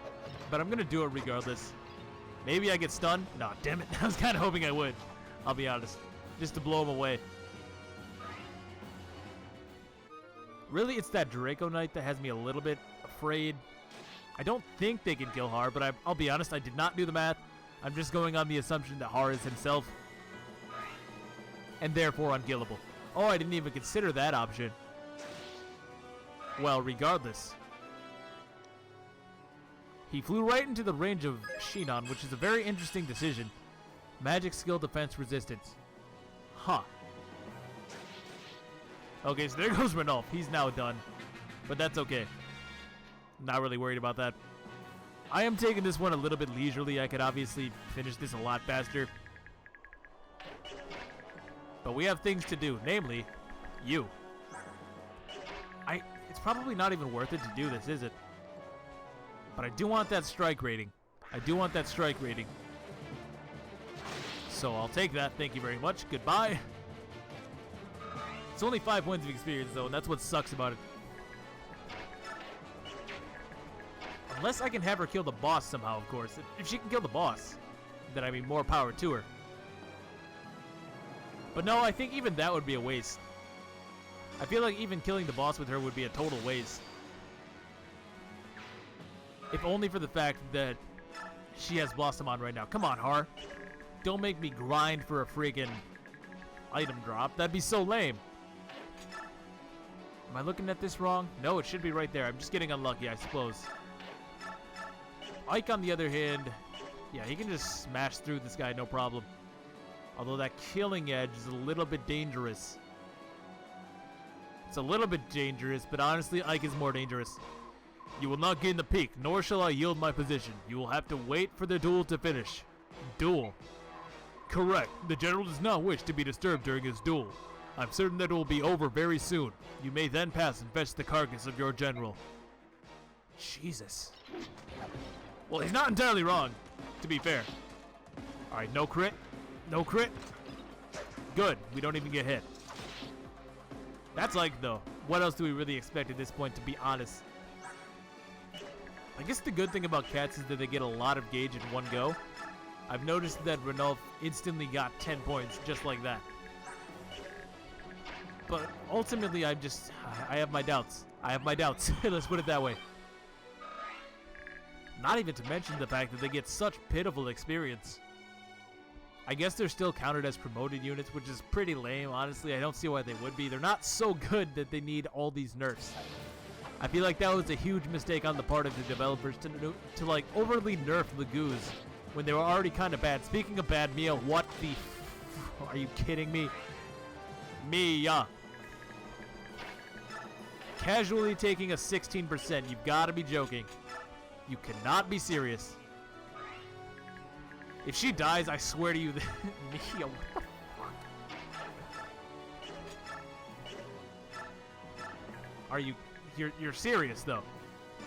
but I'm going to do it regardless. Maybe I get stunned? No, damn it. I was kind of hoping I would. I'll be honest. Just to blow him away. Really, it's that Draco Knight that has me a little bit afraid. I don't think they can kill Har, but I'll be honest, I did not do the math. I'm just going on the assumption that Har is himself. And therefore unkillable. Oh, I didn't even consider that option. Well, regardless. He flew right into the range of Shinon, which is a very interesting decision. Magic skill defense resistance. Huh. Okay, so there goes Renulf. He's now done. But that's okay. Not really worried about that. I am taking this one a little bit leisurely. I could obviously finish this a lot faster. But we have things to do, namely, you. It's probably not even worth it to do this, is it? But I do want that strike rating. I do want that strike rating. So I'll take that. Thank you very much. Goodbye. It's only 5 points of experience, though, and that's what sucks about it. Unless I can have her kill the boss somehow, of course. If she can kill the boss, then I mean more power to her. But no, I think even that would be a waste. I feel like even killing the boss with her would be a total waste. If only for the fact that she has Blossom on right now. Come on, Har. Don't make me grind for a freaking item drop. That'd be so lame. Am I looking at this wrong? No, it should be right there. I'm just getting unlucky, I suppose. Ike, on the other hand, yeah, he can just smash through this guy, no problem. Although that killing edge is a little bit dangerous. It's a little bit dangerous, but honestly, Ike is more dangerous. You will not gain the peak, nor shall I yield my position. You will have to wait for the duel to finish. Duel. Correct. The general does not wish to be disturbed during his duel. I'm certain that it will be over very soon. You may then pass and fetch the carcass of your general. Jesus. Well, he's not entirely wrong, to be fair. Alright, no crit. No crit. Good. We don't even get hit. That's like, though. What else do we really expect at this point, to be honest? I guess the good thing about cats is that they get a lot of gauge in one go. I've noticed that Ranulf instantly got 10 points just like that. But ultimately, I have my doubts. I have my doubts. Let's put it that way. Not even to mention the fact that they get such pitiful experience. I guess they're still counted as promoted units, which is pretty lame. Honestly, I don't see why they would be. They're not so good that they need all these nerfs. I feel like that was a huge mistake on the part of the developers to like overly nerf the goos when they were already kind of bad. Speaking of bad, Mia, what the are you kidding me? Mia. Casually taking a 16%. You've got to be joking. You cannot be serious. If she dies, I swear to you that Mia, what the fuck? Are you you're serious though?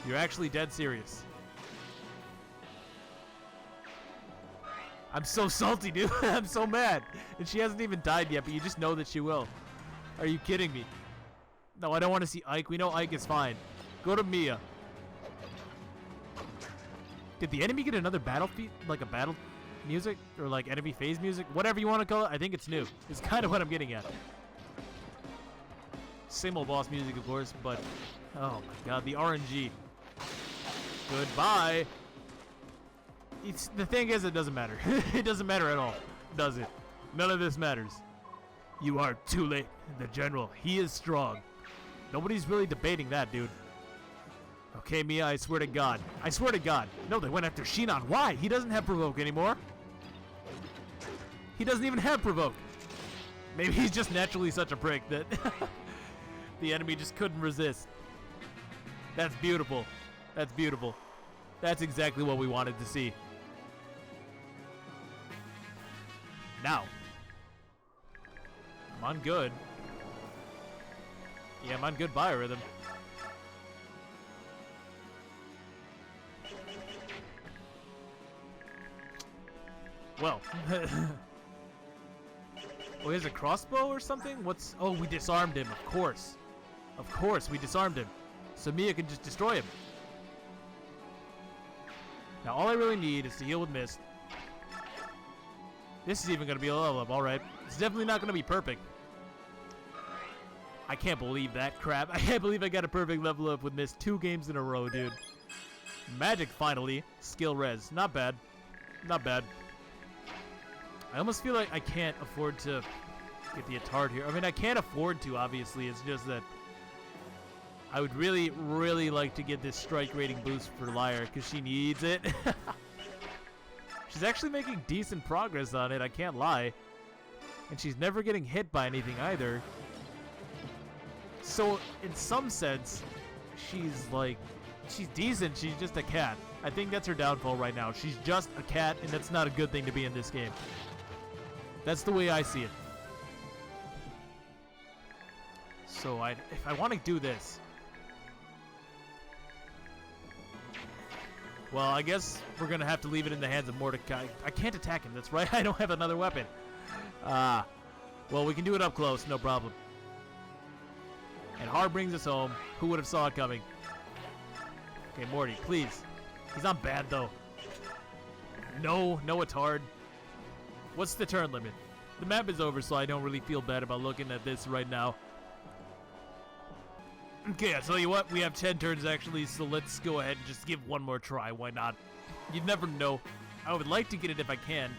You're actually dead serious. I'm so salty, dude. I'm so mad. And she hasn't even died yet, but you just know that she will. Are you kidding me? No, I don't want to see Ike. We know Ike is fine. Go to Mia. Did the enemy get another battlefield, like a battle music, or like enemy phase music, whatever you want to call it? I think it's new. It's kind of what I'm getting at. Same old boss music, of course, but oh my god, the RNG. Goodbye. The thing is, it doesn't matter. It doesn't matter at all, does it? None of this matters. You are too late. The general, he is strong. Nobody's really debating that, dude. Okay, Mia, I swear to God. I swear to God. No, they went after Shinon. Why? He doesn't have Provoke anymore. He doesn't even have Provoke. Maybe he's just naturally such a prick that the enemy just couldn't resist. That's beautiful. That's beautiful. That's exactly what we wanted to see. Now. I'm on good. Yeah, I'm on good biorhythm. Well. Oh, he has a crossbow or something? What's... Oh, we disarmed him, of course. Of course, we disarmed him. So Mia can just destroy him. Now, all I really need is to heal with Mist. This is even going to be a level up, alright. It's definitely not going to be perfect. I can't believe that crap. I can't believe I got a perfect level up with Mist 2 games in a row, dude. Magic, finally. Skill res. Not bad. Not bad. I almost feel like I can't afford to get the Atard here. I mean, I can't afford to, obviously. It's just that I would really, really like to get this strike rating boost for Lyre because she needs it. She's actually making decent progress on it, I can't lie. And she's never getting hit by anything either. So, in some sense, she's decent, she's just a cat. I think that's her downfall right now. She's just a cat, and that's not a good thing to be in this game. That's the way I see it. So, if I want to do this... Well, I guess we're going to have to leave it in the hands of Mordecai. I can't attack him. That's right. I don't have another weapon. Well, we can do it up close. No problem. And Har brings us home. Who would have saw it coming? Okay, Morty, please. He's not bad, though. No, it's hard. What's the turn limit? The map is over, so I don't really feel bad about looking at this right now. Okay, I tell you what, we have 10 turns actually, so let's go ahead and just give one more try. Why not? You never know. I would like to get it if I can.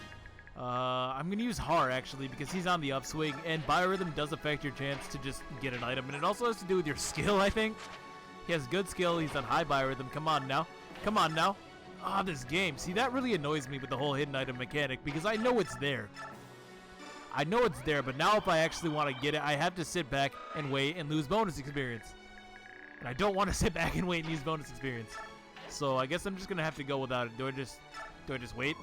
I'm going to use Har, actually, because he's on the upswing, and Biorhythm does affect your chance to just get an item, and it also has to do with your skill, I think. He has good skill, he's on high Biorhythm. Come on now. Come on now. Ah, this game. See, that really annoys me with the whole hidden item mechanic, because I know it's there. I know it's there, but now if I actually want to get it, I have to sit back and wait and lose bonus experience. And I don't want to sit back and wait and use bonus experience. So I guess I'm just going to have to go without it. Do I just wait?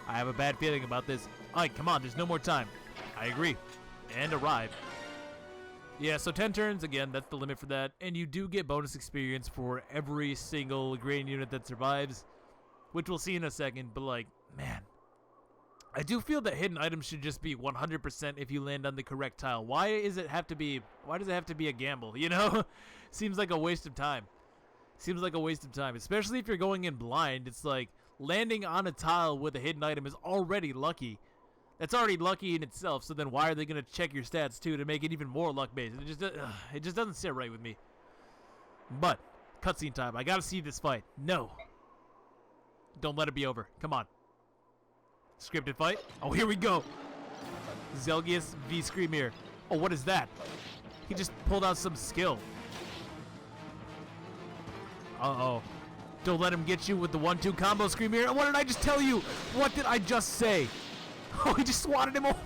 I have a bad feeling about this. Alright, come on, there's no more time. I agree. And arrive. Yeah, so 10 turns, again, that's the limit for that. And you do get bonus experience for every single grain unit that survives, which we'll see in a second, but like, man. I do feel that hidden items should just be 100% if you land on the correct tile. Why does it have to be a gamble, you know? Seems like a waste of time. Seems like a waste of time, especially if you're going in blind. It's like landing on a tile with a hidden item is already lucky. That's already lucky in itself, so then why are they going to check your stats too to make it even more luck-based? It just doesn't sit right with me. But, cutscene time. I got to see this fight. No. Don't let it be over. Come on. Scripted fight. Oh, here we go. Zelgius v Skrimir. Oh, what is that? He just pulled out some skill. Uh-oh. Don't let him get you with the 1-2 combo, Skrimir. What did I just tell you? What did I just say? Oh, he just swatted him away.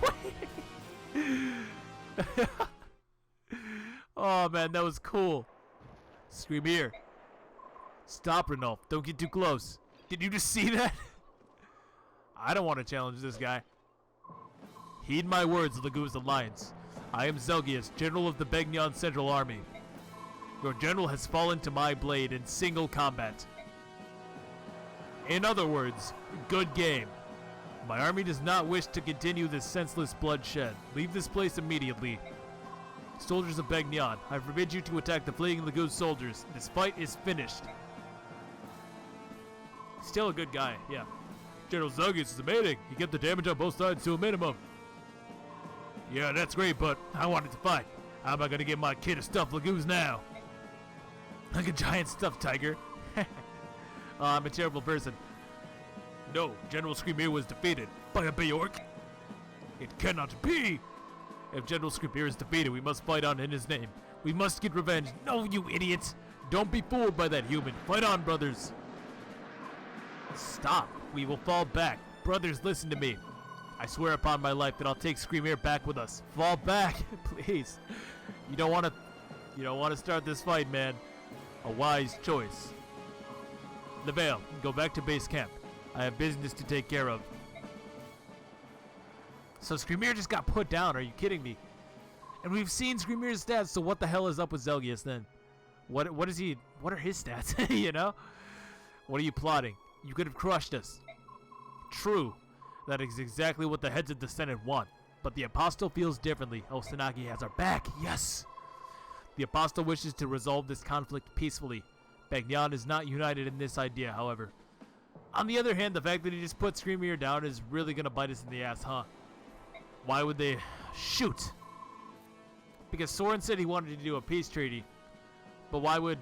Oh, man, that was cool. Skrimir. Stop, Renulf. Don't get too close. Did you just see that? I don't want to challenge this guy. Heed my words, Laguz Alliance. I am Zelgius, General of the Begnion Central Army. Your general has fallen to my blade in single combat. In other words, good game. My army does not wish to continue this senseless bloodshed. Leave this place immediately. Soldiers of Begnion, I forbid you to attack the fleeing Laguz soldiers. This fight is finished. Still a good guy, yeah. General Zelgius is amazing. He kept the damage on both sides to a minimum. Yeah, that's great, but I wanted to fight. How am I gonna get my kid a stuffed Laguz now? Like a giant stuffed tiger. I'm a terrible person. No, General Skrimir was defeated by a Bjork. It cannot be. If General Skrimir is defeated, we must fight on in his name. We must get revenge. No, you idiots. Don't be fooled by that human. Fight on, brothers. Stop. We will fall back. Brothers, listen to me. I swear upon my life that I'll take Skrimir back with us. Fall back, please. You don't want to start this fight, man. A wise choice. Leveille, go back to base camp. I have business to take care of. So Skrimir just got put down. Are you kidding me? And we've seen Skrimir's stats, so what the hell is up with Zelgius then? What are his stats? You know? What are you plotting? You could have crushed us. True. That is exactly what the heads of the Senate want. But the Apostle feels differently. Oh, Sanagi has our back. Yes! The Apostle wishes to resolve this conflict peacefully. Begnion is not united in this idea, however. On the other hand, the fact that he just put Skrimir down is really going to bite us in the ass, huh? Why would they... Shoot! Because Soren said he wanted to do a peace treaty. But why would...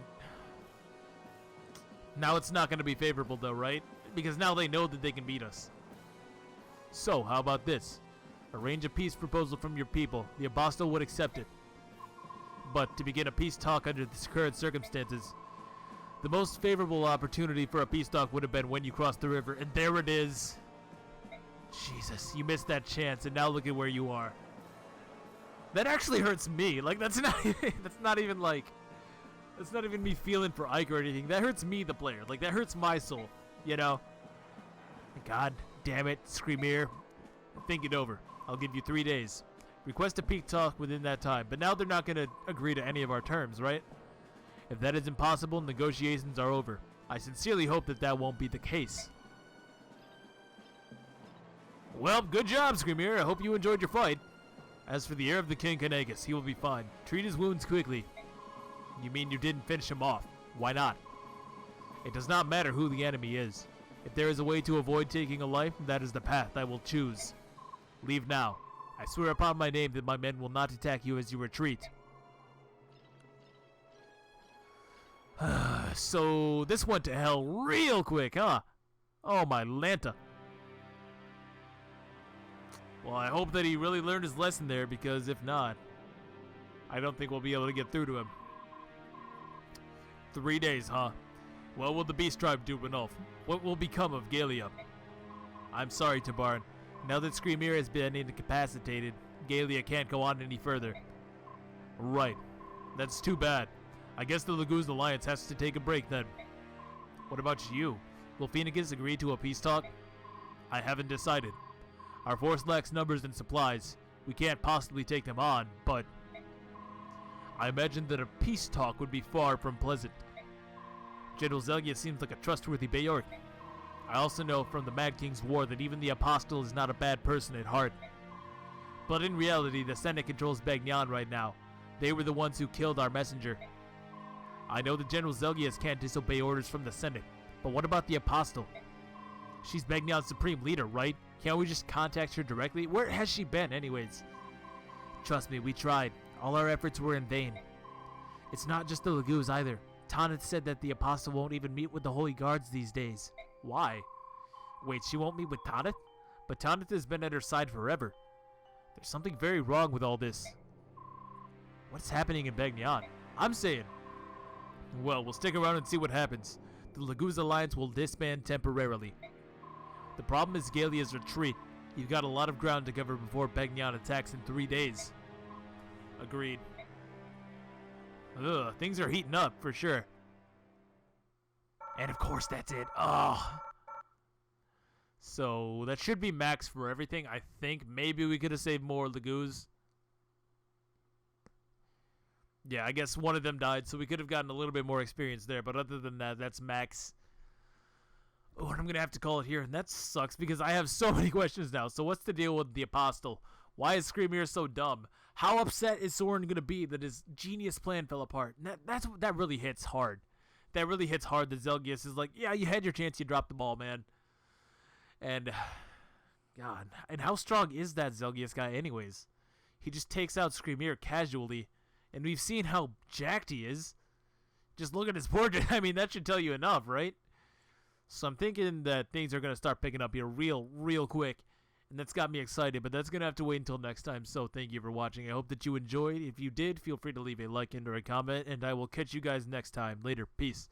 Now it's not going to be favorable, though, right? Because now they know that they can beat us. So, how about this? Arrange a peace proposal from your people. The Apostle would accept it. But to begin a peace talk under the current circumstances, the most favorable opportunity for a peace talk would have been when you crossed the river. And there it is. Jesus, you missed that chance, and now look at where you are. That actually hurts me. Like, that's not even me feeling for Ike or anything. That hurts me, the player. Like, that hurts my soul, you know? God damn it, Skrimir. Think it over. I'll give you 3 days. Request a peace talk within that time. But now they're not going to agree to any of our terms, right? If that is impossible, negotiations are over. I sincerely hope that that won't be the case. Well, good job, Skrimir. I hope you enjoyed your fight. As for the heir of the King Kanagas, he will be fine. Treat his wounds quickly. You mean you didn't finish him off? Why not? It does not matter who the enemy is. If there is a way to avoid taking a life, that is the path I will choose. Leave now. I swear upon my name that my men will not attack you as you retreat. So, this went to hell real quick, huh? Oh, my Lanta. Well, I hope that he really learned his lesson there, because if not, I don't think we'll be able to get through to him. 3 days, huh? What will the Beast Tribe do, Ranulf? What will become of Galia? I'm sorry, Tabaran. Now that Skrimir has been incapacitated, Galia can't go on any further. Right. That's too bad. I guess the Laguz Alliance has to take a break then. What about you? Will Phoenix agree to a peace talk? I haven't decided. Our force lacks numbers and supplies. We can't possibly take them on, but I imagine that a peace talk would be far from pleasant. General Zelgia seems like a trustworthy Bayork. I also know from the Mad King's War that even the Apostle is not a bad person at heart. But in reality, the Senate controls Bagnan right now. They were the ones who killed our messenger. I know the General Zelgias can't disobey orders from the Senate, but what about the Apostle? She's Bagnan's supreme leader, right? Can't we just contact her directly? Where has she been, anyways? Trust me, we tried. All our efforts were in vain. It's not just the Laguz either. Tanith said that the Apostle won't even meet with the Holy Guards these days. Why? Wait, she won't meet with Tanith? But Tanith has been at her side forever. There's something very wrong with all this. What's happening in Bagnan? I'm saying. Well, we'll stick around and see what happens. The Laguz Alliance will disband temporarily. The problem is Galia's retreat. You've got a lot of ground to cover before Bagnan attacks in 3 days. Agreed. Ugh, things are heating up, for sure. And of course, that's it. Ugh. So, that should be max for everything. I think maybe we could have saved more Laguz. Yeah, I guess one of them died, so we could have gotten a little bit more experience there. But other than that, that's max. Oh, and I'm going to have to call it here. And that sucks because I have so many questions now. So what's the deal with the Apostle? Why is Skrimir so dumb? How upset is Soren going to be that his genius plan fell apart? And that really hits hard. That really hits hard that Zelgius is like, yeah, you had your chance, you dropped the ball, man. And, God, and how strong is that Zelgius guy anyways? He just takes out Skrimir casually. And we've seen how jacked he is. Just look at his portrait. I mean, that should tell you enough, right? So I'm thinking that things are going to start picking up here real quick. And that's got me excited, but that's going to have to wait until next time. So thank you for watching. I hope that you enjoyed. If you did, feel free to leave a like and or a comment. And I will catch you guys next time. Later. Peace.